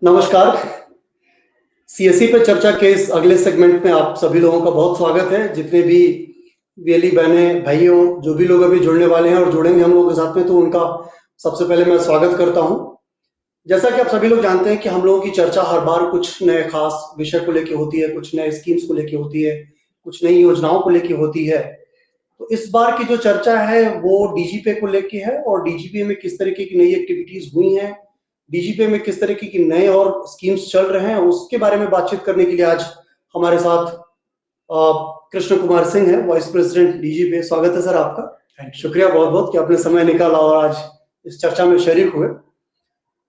नमस्कार। सीएससी पे चर्चा के इस अगले सेगमेंट में आप सभी लोगों का बहुत स्वागत है। जितने भी वीएलई बहनें भाइयों जो भी लोग अभी जुड़ने वाले हैं और जुड़ेंगे हम लोगों के साथ में, तो उनका सबसे पहले मैं स्वागत करता हूं। जैसा कि आप सभी लोग जानते हैं कि हम लोगों की चर्चा हर बार कुछ नए खास विषय को लेकर होती है, कुछ नए स्कीम्स को लेकर होती है, कुछ नई योजनाओं को लेकर होती है। तो इस बार की जो चर्चा है वो डीजीपे को लेके है और डीजीपे में किस तरीके की नई एक्टिविटीज हुई हैं, डीजीपे में किस तरीके की नए और स्कीम्स चल रहे हैं, उसके बारे में बातचीत करने के लिए आज हमारे साथ कृष्ण कुमार सिंह है, वाइस प्रेसिडेंट डीजीपे। स्वागत है सर आपका। शुक्रिया बहुत बहुत कि आपने समय निकाला और आज इस चर्चा में शरीक हुए।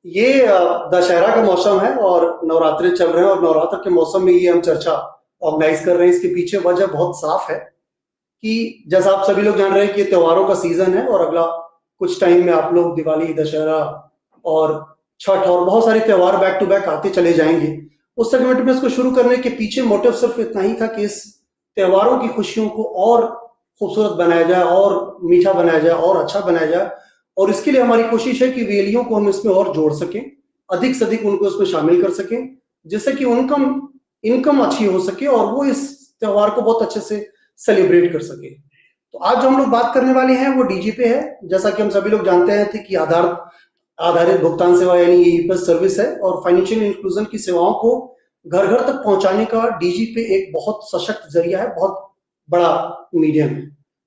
ये दशहरा का मौसम है और नवरात्रि चल रहे हैं और नवरात्र के मौसम में ये हम चर्चा ऑर्गेनाइज कर रहे हैं। इसके पीछे वजह बहुत साफ है कि जैसा आप सभी लोग जान रहे हैं कि त्योहारों का सीजन है और अगला कुछ टाइम में आप लोग दिवाली, दशहरा और छठ और बहुत सारे त्योहार बैक टू बैक आते चले जाएंगे। उस सेगमेंट में इसको शुरू करने के पीछे मोटिव सिर्फ इतना ही था कि इस त्योहारों की खुशियों को और खूबसूरत बनाया जाए और मीठा बनाया जाए और अच्छा बनाया जाए। और इसके लिए हमारी कोशिश है कि वेलियों को हम इसमें और जोड़ सकें, अधिक से अधिक उनको इसमें शामिल कर सकें, जिससे कि इनकम अच्छी हो सके और वो इस त्योहार को बहुत अच्छे से सेलिब्रेट कर सके। तो आज जो हम लोग बात करने वाले हैं वो डीजीपे है। जैसा कि हम सभी लोग जानते हैं कि आधारित भुगतान सेवा यानी ईपीएस सर्विस है और फाइनेंशियल इंक्लूजन की सेवाओं को घर घर तक पहुंचाने का डीजीपे एक बहुत सशक्त जरिया है, बहुत बड़ा मीडियम है।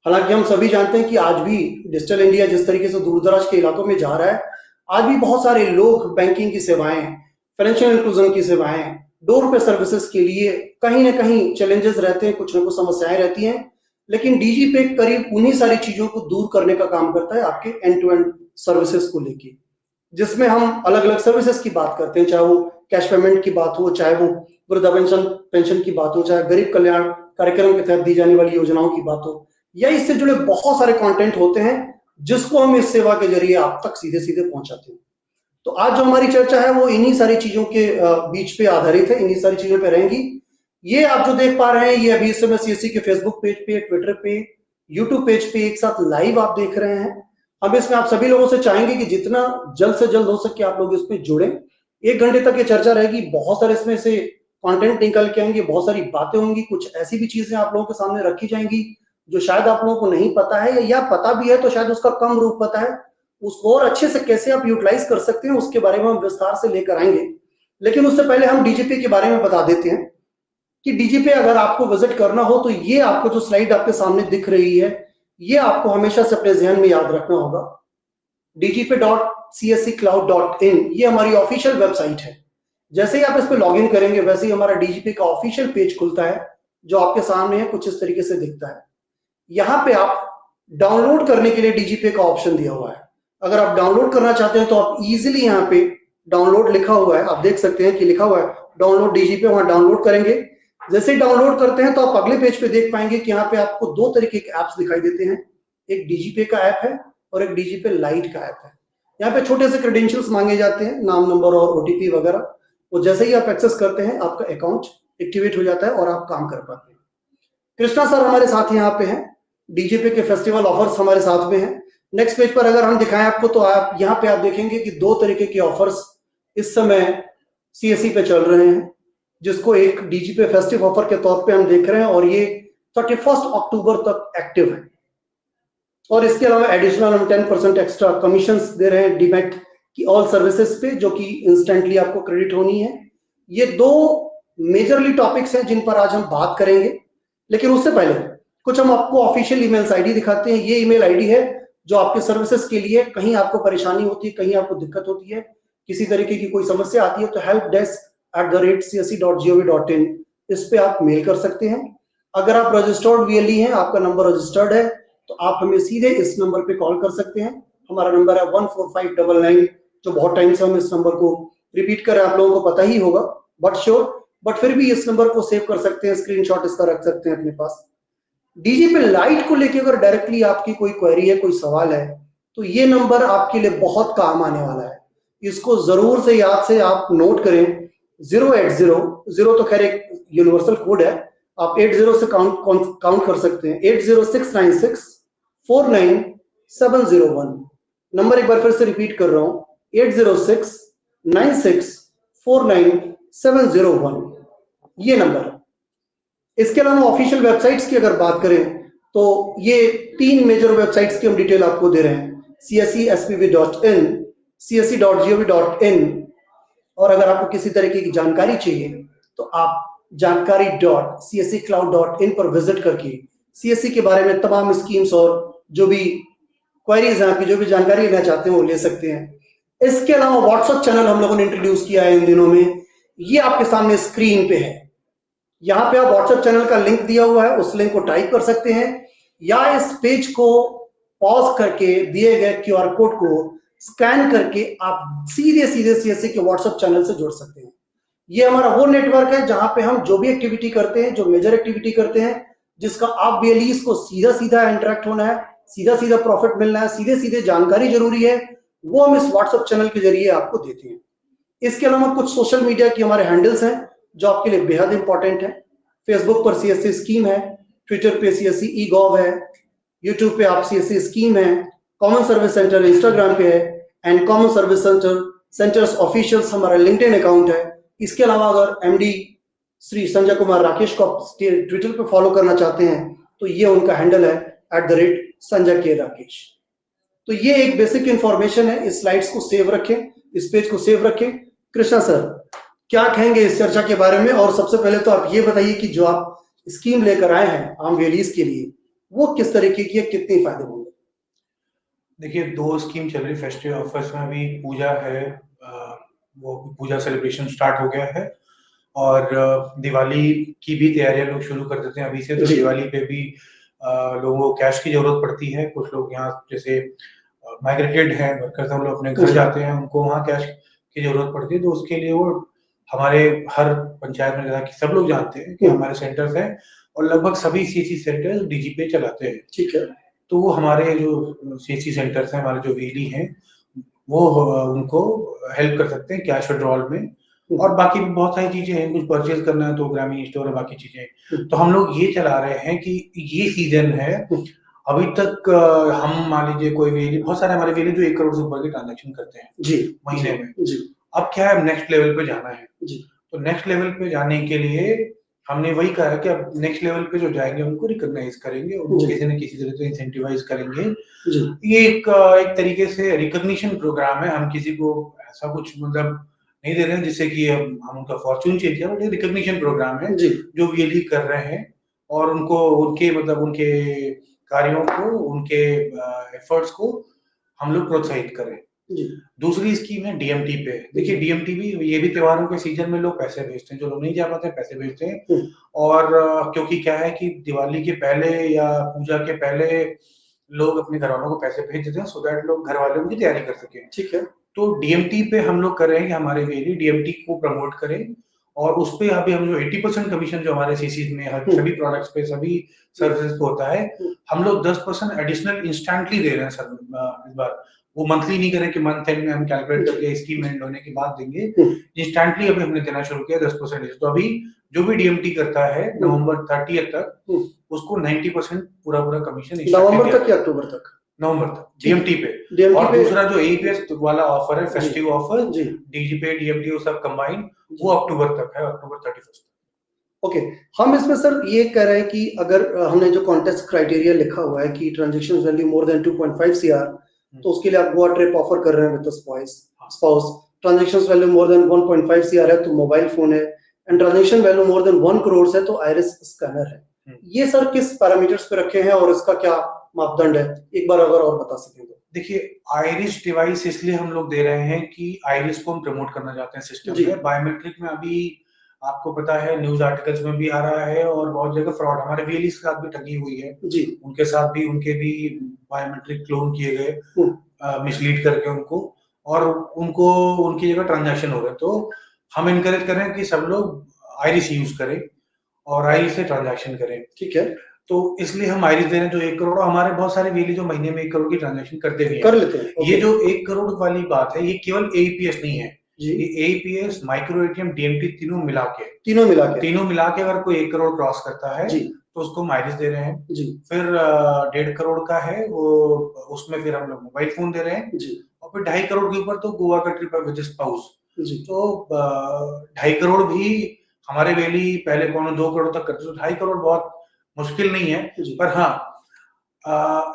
हालांकि हम सभी जानते हैं कि आज भी डिजिटल इंडिया जिस तरीके से दूर दराज के इलाकों में जा रहा है, आज भी बहुत सारे लोग बैंकिंग की सेवाएं, फाइनेंशियल इंक्लूजन की सेवाएं, डोर पे सर्विसेज के लिए कहीं ना कहीं चैलेंजेस रहते हैं, कुछ ना कुछ समस्याएं रहती हैं। लेकिन डीजीपे करीब उन्हीं सारी चीजों को दूर करने का काम करता है आपके एंड टू एंड सर्विसेज को लेके, जिसमें हम अलग अलग सर्विसेज की बात करते हैं, चाहे वो कैश पेमेंट की बात हो, चाहे वो वृद्धा पेंशन की बात हो, चाहे गरीब कल्याण कार्यक्रम के तहत दी जाने वाली योजनाओं की बात हो, या इससे जुड़े बहुत सारे कंटेंट होते हैं जिसको हम इस सेवा के जरिए आप तक सीधे सीधे पहुंचाते हैं। तो आज जो हमारी चर्चा है वो इन्हीं सारी चीजों के बीच पे आधारित है, इन्हीं सारी चीजों पे रहेंगी। ये आप जो देख पा रहे हैं ये अभी इस समय सीएससी के फेसबुक पेज पे, ट्विटर पे, यूट्यूब पेज पे एक साथ लाइव आप देख रहे हैं। हम इसमें आप सभी लोगों से चाहेंगे कि जितना जल्द से जल्द हो सके आप लोग इसमें जुड़ें। 1 घंटे तक ये चर्चा रहेगी, बहुत सारे इसमें से कंटेंट निकल के आएंगे, बहुत सारी बातें होंगी, कुछ ऐसी भी चीजें आप लोगों के सामने रखी जाएंगी जो शायद आप लोगों को नहीं पता है, या पता भी है तो शायद उसका कम रूप पता है। उसको और अच्छे से कैसे आप यूटिलाइज कर सकते हैं उसके बारे में हम विस्तार से लेकर आएंगे। लेकिन उससे पहले हम डीजीपी के बारे में बता देते हैं कि डीजीपी अगर आपको विजिट करना हो तो ये आपको जो स्लाइड आपके सामने दिख रही है ये आपको हमेशा से अपने ध्यान में याद रखना होगा। dgp.csccloud.in ये हमारी ऑफिशियल वेबसाइट है। जैसे ही आप इस पर लॉग इन करेंगे वैसे ही हमारा डीजीपी का ऑफिशियल पेज खुलता है जो आपके सामने है, कुछ इस तरीके से दिखता है। यहाँ पे आप डाउनलोड करने के लिए डीजीपी का ऑप्शन दिया हुआ है। अगर आप डाउनलोड करना चाहते हैं तो आप इजीली यहाँ पे डाउनलोड लिखा हुआ है, आप देख सकते हैं कि लिखा हुआ है डाउनलोड डीजीपी, वहां डाउनलोड करेंगे। जैसे ही डाउनलोड करते हैं तो आप अगले पेज पे देख पाएंगे कि यहाँ पे आपको 2 तरीके के एप्स दिखाई देते हैं, एक डीजीपी का ऐप है और एक डीजीपी लाइट का ऐप है। यहाँ पे छोटे से क्रेडेंशियल्स मांगे जाते हैं, नाम, नंबर और ओटीपी वगैरह। वो जैसे ही आप एक्सेस करते हैं आपका अकाउंट एक्टिवेट हो जाता है और आप काम कर पाते हैं। कृष्णा सर हमारे साथ यहाँ पे हैं, डीजीपी के फेस्टिवल ऑफर्स हमारे साथ में हैं। नेक्स्ट पेज पर अगर हम दिखाएं आपको तो आप यहाँ पे आप देखेंगे कि 2 तरीके के ऑफर्स इस समय सीएससी पे चल रहे हैं, जिसको एक डीजीपी फेस्टिव ऑफर के तौर पे हम देख रहे हैं और ये 31 अक्टूबर तक एक्टिव है। और इसके अलावा एडिशनल हम 10% एक्स्ट्रा कमीशन दे रहे हैं डीमैट की ऑल सर्विसेज पे, जो कि इंस्टेंटली आपको क्रेडिट होनी है। ये 2 मेजरली टॉपिक्स हैं जिन पर आज हम बात करेंगे। लेकिन उससे पहले कुछ हम आपको ऑफिशियल ईमेल आईडी दिखाते हैं। ये ईमेल आईडी है जो आपके सर्विसेज के लिए, कहीं आपको परेशानी होती है, कहीं आपको दिक्कत होती है, किसी तरीके की कोई समस्या आती है तो helpdesk@csc.gov.in इस पे आप मेल कर सकते हैं। अगर आप रजिस्टर्ड वीएलई हैं, आपका नंबर रजिस्टर्ड है, तो आप हमें सीधे इस नंबर पे कॉल कर सकते हैं। हमारा नंबर है 14599, जो बहुत टाइम से हम इस नंबर को रिपीट कर रहे हैं, आप लोगों को पता ही होगा बट फिर भी इस नंबर को सेव कर सकते हैं, स्क्रीनशॉट इसका रख सकते हैं अपने पास। डीजीपी लाइट को लेकर अगर डायरेक्टली आपकी कोई क्वेरी है, कोई सवाल है, तो ये नंबर आपके लिए बहुत काम आने वाला है। इसको जरूर से याद से आप नोट करें। 080 तो खैर एक यूनिवर्सल कोड है, आप 80 से काउंट कर सकते हैं। 806964971 नंबर एक बार फिर से रिपीट कर रहा हूं, 806964971 49701, ये नंबर है। इसके अलावा ऑफिशियल वेबसाइट्स की अगर बात करें तो ये 3 मेजर वेबसाइट्स की हम डिटेल आपको दे रहे हैं, csespv.in, csc.gov.in, और अगर आपको किसी तरीके की जानकारी चाहिए तो आप जानकारी.csccloud.in पर विजिट करके सीएससी के बारे में तमाम स्कीम्स और जो भी क्वेरीज हैं, आपकी जो भी जानकारी लेना चाहते हैं वो ले सकते हैं। इसके अलावा व्हाट्सएप चैनल हम लोगों ने इंट्रोड्यूस किया है इन दिनों में, ये आपके सामने स्क्रीन पे है। यहाँ पे आप व्हाट्सएप चैनल का लिंक दिया हुआ है, उस लिंक को टाइप कर सकते हैं या इस पेज को पॉज करके दिए गए क्यूआर कोड को स्कैन करके आप सीधे सीधे सीएससी के व्हाट्सएप चैनल से जुड़ सकते हैं। ये हमारा वो नेटवर्क है जहां पे हम जो भी एक्टिविटी करते हैं, जो मेजर एक्टिविटी करते हैं, जिसका आप बीएलईज को सीधा सीधा इंटरेक्ट होना है, सीधा सीधा प्रॉफिट मिलना है, सीधे सीधे जानकारी जरूरी है, वो हम इस व्हाट्सएप चैनल के जरिए आपको देते हैं। इसके अलावा कुछ सोशल मीडिया की हमारे हैंडल्स हैं जो आपके लिए बेहद इंपॉर्टेंट है। फेसबुक पर सीएससी स्कीम है, ट्विटर पे सीएससी ई गॉव है, यूट्यूब पे आप सीएससी स्कीम है, कॉमन सर्विस सेंटर इंस्टाग्राम पे है, and common service centres officials हमारा लिंक्डइन अकाउंट है। इसके अलावा अगर एमडी श्री संजय कुमार राकेश को आप ट्विटर पे फॉलो करना चाहते हैं तो ये उनका हैंडल है @संजय के राकेश। तो ये एक बेसिक इंफॉर्मेशन है। इस स्लाइड्स को सेव रखें, इस पेज को सेव रखें। कृष्णा सर क्या कहेंगे इस चर्चा के बारे में? और सबसे पहले तो आप ये बताइए कि जो आप स्कीम लेकर आए हैं आम वेलीज के लिए, वो किस तरीके की है, कितने फायदे होंगे? देखिए, 2 स्कीम चल रही फेस्टिव ऑफर्स में। अभी पूजा है, वो पूजा सेलिब्रेशन स्टार्ट हो गया है, और दिवाली की भी तैयारियां लोग शुरू कर देते हैं अभी से। तो दिवाली पे भी लोगों को कैश की जरूरत पड़ती है। कुछ लोग यहाँ जैसे माइग्रेटेड हैं वर्कर्स, हम लोग अपने घर जाते हैं, उनको वहाँ कैश की जरूरत पड़ती है। तो उसके लिए वो हमारे हर पंचायत में, जैसा कि सब लोग जानते हैं कि हमारे सेंटर्स हैं और लगभग सभी सीसी सेंटर्स डीजीपे चलाते हैं। ठीक है। तो वो हमारे जो सीसी सेंटर्स हैं, हमारे जो वीली हैं, वो उनको हेल्प कर सकते हैं कैश विड्रॉल में। और बाकी भी बहुत सारी चीजें हैं, कुछ परचेज करना है तो ग्रामीण स्टोर और बाकी चीजें। तो हम लोग ये चला रहे हैं कि ये सीजन है। अभी तक हम मान लीजिए कोई वेली, बहुत सारे हमारे वेली जो 1 करोड़ से ऊपर के ट्रांजेक्शन करते हैं जी महीने में। जी। अब क्या है, नेक्स्ट लेवल पे जाना है जी। तो नेक्स्ट लेवल पे जाने के लिए हमने वही कहा है कि अब नेक्स्ट लेवल पे जो जाएंगे उनको रिकॉग्नाइज करेंगे, उनको किसी न किसी तरह से इंसेंटिवाइज करेंगे। ये एक तरीके से रिकॉग्निशन प्रोग्राम है। हम किसी को ऐसा कुछ मतलब नहीं दे रहे हैं जिससे कि हम उनका फॉर्चून चेंज करें, बट ये रिकॉग्निशन प्रोग्राम है जो वीएलई कर रहे हैं, और उनको उनके मतलब उनके कार्यों को, उनके एफर्ट्स को हम लोग प्रोत्साहित करें। दूसरी स्कीम है डीएमटी पे। देखिए, डीएमटी भी, ये भी त्योहारों के सीजन में लोग पैसे भेजते हैं, जो लोग नहीं जा पाते पैसे भेजते हैं। और क्योंकि क्या है कि दिवाली के पहले या पूजा के पहले लोग अपने घर वालों को पैसे भेज देते हैं, सो दैट लोग घर वाले उनकी तैयारी कर सके। ठीक है। तो डीएमटी पे हम लोग कर रहे हैं कि हमारे वेली डीएमटी को प्रमोट करें, और उस पे अभी हम जो 80% कमीशन जो हमारे सीसीज में सभी प्रोडक्ट्स पे, सभी सर्विसेज पे होता है, हम लोग 10% एडिशनल इंस्टेंटली दे रहे हैं सर इस बार। वो मंथली नहीं करें कि मंथ एंड में हम कैलकुलेट करके स्कीम एंड होने के बाद देंगे, इंस्टेंटली अभी हमने देना शुरू किया 10%। तो अभी जो भी डीएमटी करता है नवंबर 30 तक, उसको 90% पूरा कमीशन नवंबर तक या अक्टूबर तक? नवंबर तक डीएमटी पे। और दूसरा जो एईपीएस वाला ऑफर है, फेस्टिव ऑफर, डीजीपे डीएमटी वो सब कंबाइन, वो अक्टूबर तक है, अक्टूबर 31 तक। ओके। हम इसमें सर ये कह रहे हैं कि अगर हमने जो कॉन्टेस्ट क्राइटेरिया लिखा हुआ है कि transaction value more than 2.5 CR, तो उसके लिए आप गोवा ट्रिप ऑफर कर रहे हैं with spouse. Transaction value more than 1.5 CR है तो मोबाइल फोन है, and transaction value more than 1 crore है तो आइरिस स्कैनर है। ये सर किस पैरामीटर्स पे रखे हैं और इसका क्या मापदंड है, एक बार अगर और बता सकें तो? देखिए, आइरिस डिवाइस इसलिए हम लोग दे रहे हैं कि आइरिस को हम प्रमोट करना चाहते हैं सिस्टम में। बायोमेट्रिक में अभी आपको पता है, न्यूज आर्टिकल्स में भी आ रहा है, और बहुत जगह फ्रॉड हमारे वीएलई के साथ भी ठगी हुई है जी। उनके साथ भी, उनके भी बायोमेट्रिक क्लोन किए गए, मिसलीड करके उनको, और उनको उनकी जगह ट्रांजैक्शन हो रहे। तो हम इनकरेज कर रहे हैं कि सब लोग आइरिस यूज करें और आइरिस से ट्रांजैक्शन करें। ठीक है। तो इसलिए हम आइरिस दे रहे हैं जो 1 करोड़, हमारे बहुत सारे वीएलई जो महीने में 1 करोड़ की ट्रांजैक्शन करते भी कर लेते हैं। ये जो 1 करोड़ वाली बात है, ये केवल एईपीएस नहीं है, ये एईपीएस, माइक्रो एटीएम, डीएमटी तीनों मिला के अगर कोई 1 करोड़ क्रॉस करता है तो उसको हम आइरिस दे रहे हैं जी। फिर 1.5 करोड़ का है वो, उसमें फिर हम लोग मोबाइल फोन दे रहे हैं जी। और फिर 2.5 करोड़ के ऊपर तो गोवा का ट्रिप है विद स्पाउस, तो 2.5 करोड़ भी हमारे वेली पहले 2.25 करोड़ तक करते, तो 2.5 करोड़ बहुत मुश्किल नहीं है। पर हाँ,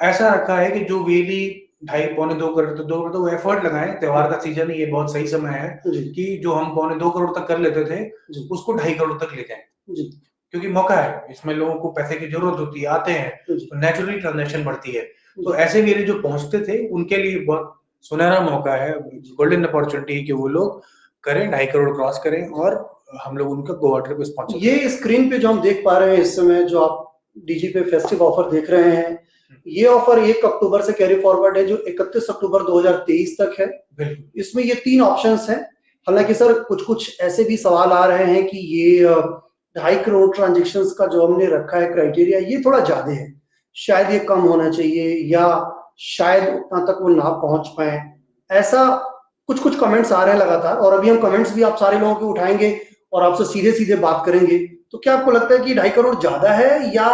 ऐसा रखा है कि जो वेली 2.5-2.25 करोड़, तो 2 करोड़, तो वो एफर्ट लगाएं। त्योहार का सीजन है, ये बहुत सही समय है कि जो हम 2.25 करोड़ तक कर लेते थे उसको 2.5 करोड़ तक ले जाएं, क्योंकि मौका है, इसमें लोगों को पैसे की जरूरत होती है, आते हैं तो नेचुरली ट्रांजैक्शन बढ़ती है। तो ऐसे वेली जो पहुंचते थे उनके लिए बहुत सुनहरा मौका है, गोल्डन अपॉर्चुनिटी है कि वो लोग करें, 2.5 करोड़ क्रॉस करें और हम लोग उनका गोवा ट्रिप स्पॉन्सर। ये स्क्रीन पे जो हम देख पा रहे हैं इस समय, जो आप डीजी पे फेस्टिव ऑफर देख रहे हैं, ये ऑफर 1 अक्टूबर से कैरी फॉरवर्ड है, जो 31 अक्टूबर 2023 तक है। इसमें ये 3 ऑप्शंस हैं। हालांकि सर कुछ ऐसे भी सवाल आ रहे हैं कि ये 2.5 करोड़ ट्रांजेक्शन्स का जो हमने रखा है क्राइटेरिया, ये थोड़ा ज्यादा है, शायद ये कम होना चाहिए, या शायद उतना तक वो ना पहुंच पाए। ऐसा कुछ कमेंट्स आ रहे हैं लगातार, और अभी हम कमेंट्स भी आप सारे लोगों के उठाएंगे और आपसे सीधे सीधे बात करेंगे। तो क्या आपको लगता है कि 2.5 करोड़ ज्यादा है, या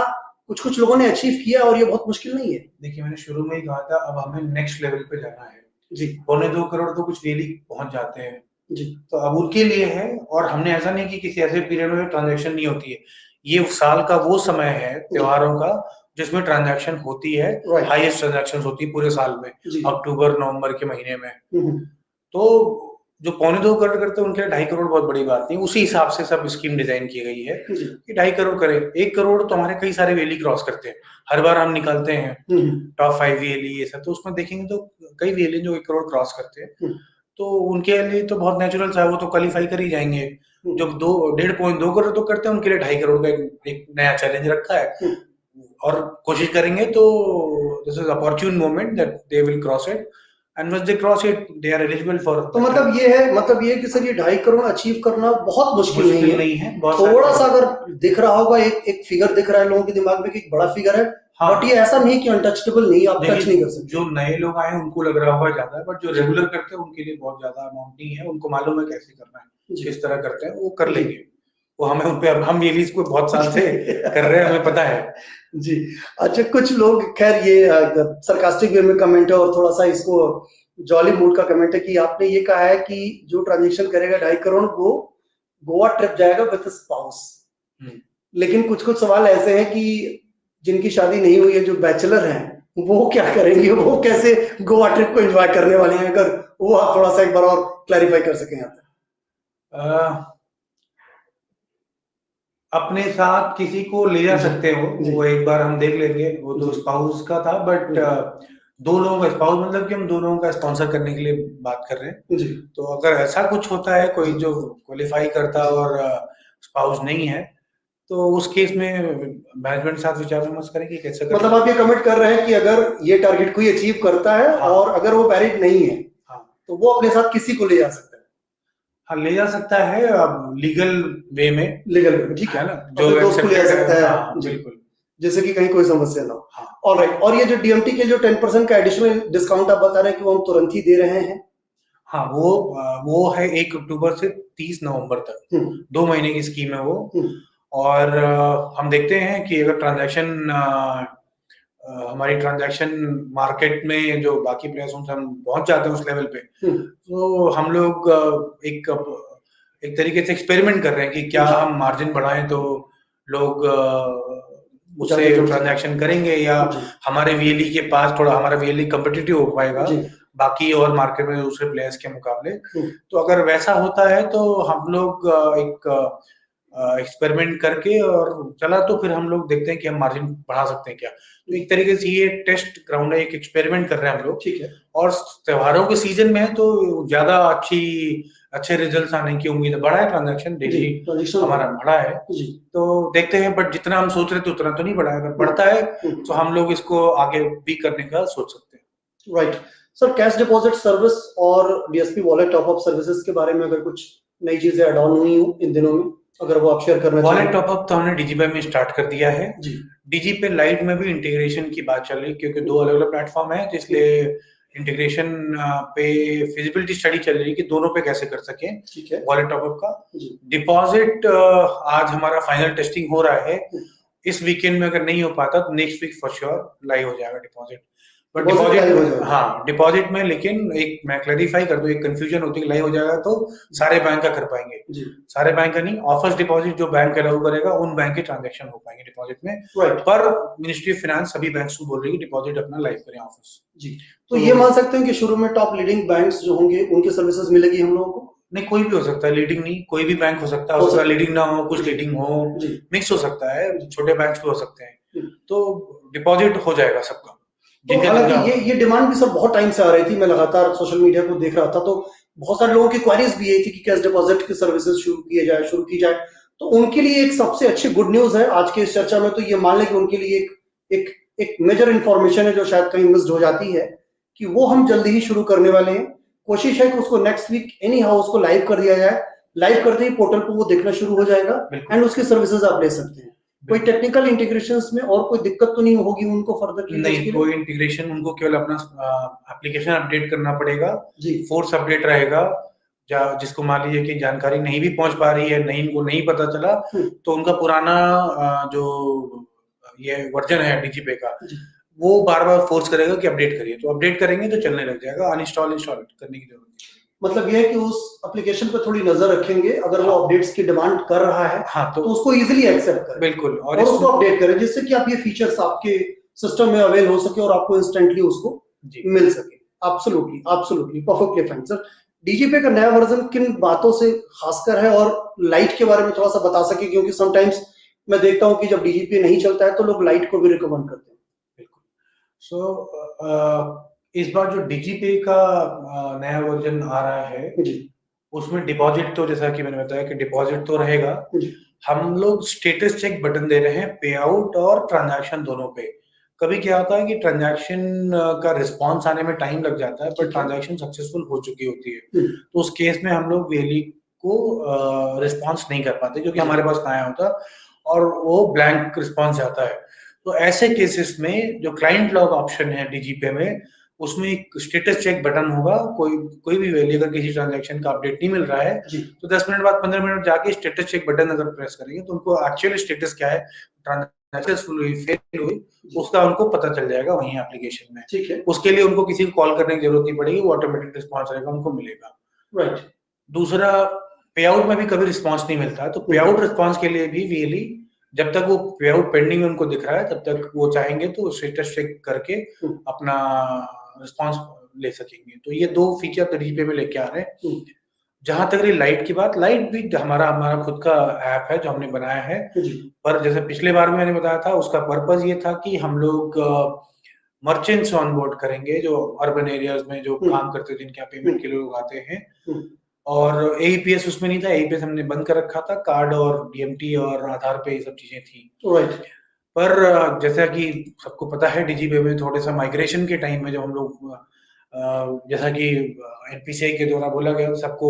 कुछ लोगों ने अचीव किया और ये बहुत मुश्किल नहीं है? देखिए, मैंने शुरू में ही कहा था, अब हमें नेक्स्ट लेवल पे जाना है जी। 2.25 करोड़ तो कुछ डेली पहुंच जाते हैं जी। तो अब उनके लिए है। और हमने ऐसा नहीं कि किसी ऐसे पीरियड में ट्रांजैक्शन नहीं होती है, ये साल का वो समय है त्योहारों का जिसमें ट्रांजैक्शन होती है, हाईएस्ट ट्रांजैक्शन होती है पूरे साल में, अक्टूबर नवंबर के महीने में। तो जो 2.25 करोड़ करते हैं उनके लिए 2.5 करोड़ बहुत बड़ी बात नहीं, उसी हिसाब से सब स्कीम डिजाइन की गई है कि 2.5 करोड़ करें। 1 करोड़ तो हमारे कई सारे वेली क्रॉस करते हैं, हर बार हम निकालते हैं टॉप 5 वेली ये सब, तो उसमें देखेंगे तो कई वेली जो 1 करोड़ क्रॉस करते हैं, तो उनके लिए तो बहुत नेचुरल सा, वो तो क्वालिफाई कर ही जाएंगे। जो 2.5 करोड़ तो करते हैं उनके लिए 2.5 करोड़ का एक नया चैलेंज रखा है, और कोशिश करेंगे तो this is opportune moment that they will cross it, and once they cross it they are eligible for। तो मतलब ये है कि सर ये 2.5 करोड़ अचीव करना बहुत मुश्किल नहीं है। थोड़ा सा अगर दिख रहा होगा, एक फिगर दिख रहा है लोगों के दिमाग में कि एक बड़ा फिगर है, बट ये ऐसा नहीं कि अनटचेबल नहीं, आप टच नहीं कर सकते। जो नए लोग आए उनको लग रहा होगा ज्यादा, बट जो रेगुलर करते हैं उनके लिए बहुत ज्यादा अमाउंट नहीं है, उनको मालूम है कैसे करना है, किस तरह करते हैं, वो कर लेंगे। वो हमें उन पे, हम ये इसको बहुत साल से कर रहे हैं, हमें पता है जी। अच्छा, कुछ लोग, खैर ये सरकास्टिक वे में कमेंट है और थोड़ा सा इसको जॉली मूड का कमेंट है, कि आपने ये कहा है कि जो ट्रांजेक्शन करेगा 2.5 करोड़ वो गोवा ट्रिप जाएगा विद स्पाउस, लेकिन कुछ सवाल ऐसे हैं कि जिनकी शादी नहीं हुई है, जो बैचलर हैं, वो क्या करेंगे, वो कैसे गोवा ट्रिप को एंजॉय करने वाले हैं? अगर वो आप थोड़ा सा एक बार और क्लैरिफाई कर सकें यहाँ पे। अपने साथ किसी को ले जा सकते हो, वो एक बार हम देख लेंगे, वो तो स्पाउस का था, बट 2 लोगों का स्पाउस, मतलब कि हम 2 लोगों का स्पॉन्सर करने के लिए बात कर रहे हैं जी। तो अगर ऐसा कुछ होता है, कोई जो क्वालिफाई करता और स्पाउस नहीं है, तो उस केस में मैनेजमेंट साथ विचार विमर्श करेंगे कैसे करना। मतलब आप ये कमेंट कर रहे हैं कि अगर ये टारगेट कोई अचीव करता है, और अगर वो मैरिड नहीं है, तो वो अपने साथ किसी को ले जा सकता है? हाँ, ले जा सकता है, अब लीगल वे में, ठीक है ना, जो दोस्त को ले जा सकता है। हाँ, बिल्कुल, जैसे कि कहीं कोई समस्या ना हो। ऑलराइट, और ये जो डीएमटी के जो 10% का एडिशनल डिस्काउंट आप बता रहे हैं कि वो हम तुरंत ही दे रहे हैं? हाँ, वो है 1 अक्टूबर से 30 नवंबर तक, 2 महीने की स्कीम है वो। और हम देखते हैं कि अगर हमारी ट्रांजैक्शन मार्केट में जो बाकी प्लेयर्स उनसे हम पहुंच जाते हैं उस लेवल पे, तो हम लोग एक तरीके से एक्सपेरिमेंट कर रहे हैं कि क्या हम मार्जिन बढ़ाएं तो लोग उससे ट्रांजैक्शन करेंगे, या हमारे वीएलई के पास थोड़ा हमारा वीएलई कम्पिटिटिव हो पाएगा बाकी और मार्केट में दूसरे प्लेयर्स के मुकाबले। तो अगर वैसा होता है तो हम लोग एक एक्सपेरिमेंट करके और चला, तो फिर हम लोग देखते हैं कि हम मार्जिन बढ़ा सकते हैं क्या। तो एक तरीके से ये टेस्ट ग्राउंड है, एक एक्सपेरिमेंट कर रहे हैं हम लोग। ठीक है। और त्योहारों के सीजन में है तो ज्यादा अच्छे रिजल्ट्स आने की उम्मीद है। बढ़ा है ट्रांजैक्शन, डेली हमारा बढ़ा है, तो देखते हैं, बट जितना हम सोच रहे थे उतना तो नहीं बढ़ा है। अगर बढ़ता है तो हम लोग इसको आगे भी करने का सोच सकते हैं। Right sir, cash deposit service और डीएसपी वॉलेट टॉपअप सर्विसेज के बारे में अगर कुछ नई चीजें ऐड ऑन हुई हो इन दिनों में, अगर वो आप शेयर करना चाहिए। वॉलेट टॉपअप तो हमने डीजीपे में स्टार्ट कर दिया है जी। डीजीपे लाइट में भी इंटीग्रेशन की बात चल रही, क्योंकि 2 अलग अलग प्लेटफॉर्म है, इसलिए इंटीग्रेशन पे फिजिबिलिटी स्टडी चल रही है कि दोनों पे कैसे कर सके वॉलेट टॉपअप का। डिपॉजिट आज हमारा फाइनल टेस्टिंग हो रहा है, इस वीकेंड में अगर नहीं हो पाता तो next week for sure live हो जाएगा डिपॉजिट। बट डिपॉजिट, हाँ डिपॉजिट में, लेकिन एक मैं क्लैरिफाई कर दूं, एक कंफ्यूजन होती है, लाइव हो जाएगा तो सारे बैंक का कर पाएंगे जी। सारे बैंक का नहीं, ऑफिस डिपॉजिट जो बैंक अलाउ करेगा उन बैंक के ट्रांजैक्शन हो पाएंगे डिपॉजिट में, पर मिनिस्ट्री ऑफ फाइनेंस सभी बैंक्स को बोल रही है डिपॉजिट अपना लाइव करें ऑफिस जी। तो ये मान सकते हैं कि शुरू में टॉप लीडिंग बैंक्स जो होंगे उनकी सर्विसेज मिलेगी हम लोगों को? नहीं, कोई भी हो सकता है, लीडिंग नहीं, कोई भी बैंक हो सकता है, उसका लीडिंग ना हो, कुछ लीडिंग हो, मिक्स हो सकता है, छोटे बैंक भी हो सकते हैं, तो डिपॉजिट हो जाएगा सबका। तो हालांकि ये डिमांड भी सर बहुत टाइम से आ रही थी, मैं लगातार सोशल मीडिया को देख रहा था, तो बहुत सारे लोगों की क्वेरीज भी यही थी कि कैश डिपॉजिट की सर्विसेज शुरू की जाए, तो उनके लिए एक सबसे अच्छी गुड न्यूज है आज की इस चर्चा में, तो ये मान लें कि उनके लिए एक मेजर इंफॉर्मेशन है जो शायद कहीं मिस हो जाती है, कि वो हम जल्दी ही शुरू करने वाले हैं। कोशिश है कि उसको नेक्स्ट वीक एनी हाउ उसको लाइव कर दिया जाए, लाइव करते ही पोर्टल पर वो देखना शुरू हो जाएगा एंड उसकी सर्विसेज आप ले सकते हैं। कोई टेक्निकल इंटीग्रेशंस में और कोई दिक्कत तो नहीं होगी उनको फर्दर की? नहीं, कोई इंटीग्रेशन, उनको केवल अपना एप्लीकेशन अपडेट करना पड़ेगा जी। फोर्स अपडेट रहेगा, जिसको मान लीजिए कि जानकारी नहीं भी पहुंच पा रही है, नहीं उनको नहीं पता चला, तो उनका पुराना जो ये वर्जन है डीजीपे का, वो बार बार फोर्स करेगा कि अपडेट करिए, तो अपडेट करेंगे तो चलने लग जाएगा, अनइंस्टॉल इंस्टॉल करने की जरूरत नहीं। मतलब ये है कि उस एप्लीकेशन पर थोड़ी नजर रखेंगे, अगर वो अपडेट्स की डिमांड कर रहा है तो उसको इजीली एक्सेप्ट करें, बिल्कुल, और उसको अपडेट करें, जिससे कि आप ये फीचर्स आपके सिस्टम में अवेल हो सके और आपको इंस्टेंटली उसको मिल सके। Absolutely absolutely perfectly fine sir. DigiPay का नया वर्जन किन बातों से खासकर है, और लाइट के बारे में थोड़ा सा बता सके, क्योंकि समटाइम्स मैं देखता हूं कि जब डीजीपे नहीं चलता है तो लोग लाइट को भी रिकमेंड करते हैं। बिल्कुल। सो इस बार जो डीजीपे का नया वर्जन आ रहा है उसमें डिपॉजिट, तो जैसा कि मैंने बताया कि डिपॉजिट तो रहेगा, हम लोग स्टेटस चेक बटन दे रहे हैं पे आउट और ट्रांजैक्शन दोनों पे। कभी क्या होता है कि ट्रांजैक्शन का रिस्पांस आने में टाइम लग जाता है, पर ट्रांजैक्शन सक्सेसफुल हो चुकी होती है, तो उस केस में हम लोग वेली को रिस्पांस नहीं कर पाते, क्योंकि हमारे पास ना आया होता और वो ब्लैंक रिस्पांस जाता है। तो ऐसे केसेस में जो क्लाइंट लॉग ऑप्शन है डीजीपे में, उसमें एक स्टेटस चेक बटन होगा, कोई भी वैल्यू अगर किसी ट्रांजैक्शन का अपडेट नहीं मिल रहा है तो 10 मिनट बाद 15 मिनट जाके स्टेटस चेक बटन अगर प्रेस करेंगे तो उनको एक्चुअल स्टेटस क्या है, सक्सेसफुल हुई फेल हुई, उसका उनको पता चल जाएगा वहीं एप्लीकेशन में। ठीक है, उसके लिए उनको किसी को कॉल करने की जरूरत नहीं पड़ेगी, वो ऑटोमेटिक रिस्पॉन्स रहेगा, उनको मिलेगा। राइट। दूसरा, पे आउट में भी कभी रिस्पॉन्स नहीं मिलता, तो पे आउट रिस्पॉन्स के लिए भी वीएलई जब तक वो पे आउट पेंडिंग उनको दिख रहा है तब तक वो चाहेंगे तो स्टेटस चेक करके अपना रिस्पॉन्स ले सकेंगे। तो ये दो फीचर तो डीजीपे में लेके आ रहे हैं। जहां तक रही लाइट की बात, लाइट भी हमारा खुद का ऐप है जो हमने बनाया है, पर जैसे पिछले बार में मैंने बताया था, उसका पर्पस ये था कि हम लोग मर्चेंट्स ऑनबोर्ड करेंगे जो अर्बन एरियाज में जो काम करते हैं, जिनके यहाँ पेमेंट के लिए लोग आते हैं, और एईपीएस उसमें नहीं था, एईपीएस हमने बंद कर रखा था, कार्ड और डीएमटी और आधार पे ये सब चीजें थी। राइट। पर जैसा कि सबको पता है डीजीपे में थोड़े सा माइग्रेशन के टाइम में जब हम लोग जैसा कि एनपीसीआई के द्वारा बोला गया सबको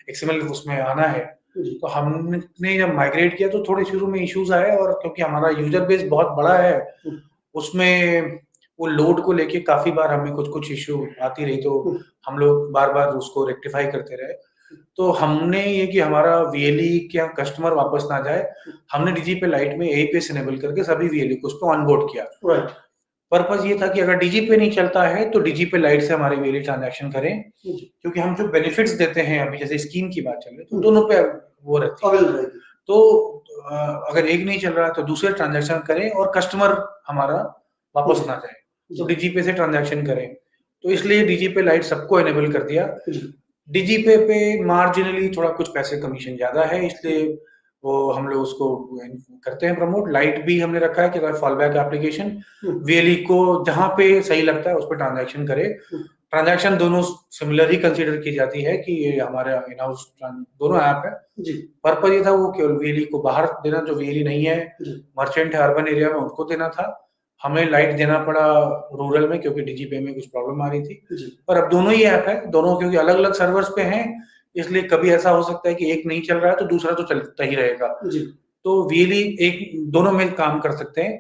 एक्सएमएल उसमें आना है, तो हमने जब माइग्रेट किया तो थोड़े शुरू में इश्यूज आए, और क्योंकि हमारा यूजर बेस बहुत बड़ा है उसमें वो लोड को लेके काफी बार हमें कुछ इश्यू आती रही, तो हम लोग बार बार उसको रेक्टिफाई करते रहे। तो हमने ये कि हमारा वीएलई क्या कस्टमर वापस ना जाए, हमने डीजीपे लाइट में एईपीएस इनेबल करके सभी वीएलई को उस पर ऑनबोर्ड किया। राइट। पर्पस ये था कि अगर डीजीपे नहीं चलता है तो डीजीपे लाइट से हमारे वीएलई ट्रांजैक्शन करें, क्योंकि हम जो बेनिफिट्स देते हैं अभी जैसे स्कीम की बात चल रही है तो दोनों पे वो रहती है, तो अगर एक नहीं चल रहा है तो दूसरे ट्रांजैक्शन करें और कस्टमर हमारा वापस ना जाए, तो डीजीपे से ट्रांजैक्शन करें। तो इसलिए डीजीपे लाइट सबको इनेबल कर दिया। डीजीपे पे मार्जिनली थोड़ा कुछ पैसे कमीशन ज्यादा है, इसलिए वो हम लोग उसको करते हैं प्रमोट। लाइट भी हमने रखा है कि अगर फॉल बैक एप्लीकेशन वीएलई को जहां पे सही लगता है उस पर ट्रांजैक्शन करे। ट्रांजैक्शन दोनों सिमिलर ही कंसीडर की जाती है कि ये हमारे इन हाउस दोनों ऐप है। पर्पज ये था वो केवल वीएलई को बाहर देना, जो वीएलई नहीं है मर्चेंट है अर्बन एरिया में, उनको देना था। हमें लाइट देना पड़ा रूरल में क्योंकि डीजीपे में कुछ प्रॉब्लम आ रही थी। पर अब दोनों ही ऐप है, दोनों क्योंकि अलग अलग सर्वर्स पे हैं, इसलिए कभी ऐसा हो सकता है कि एक नहीं चल रहा है तो दूसरा तो चलता ही रहेगा। तो वीएलई एक दोनों में काम कर सकते हैं।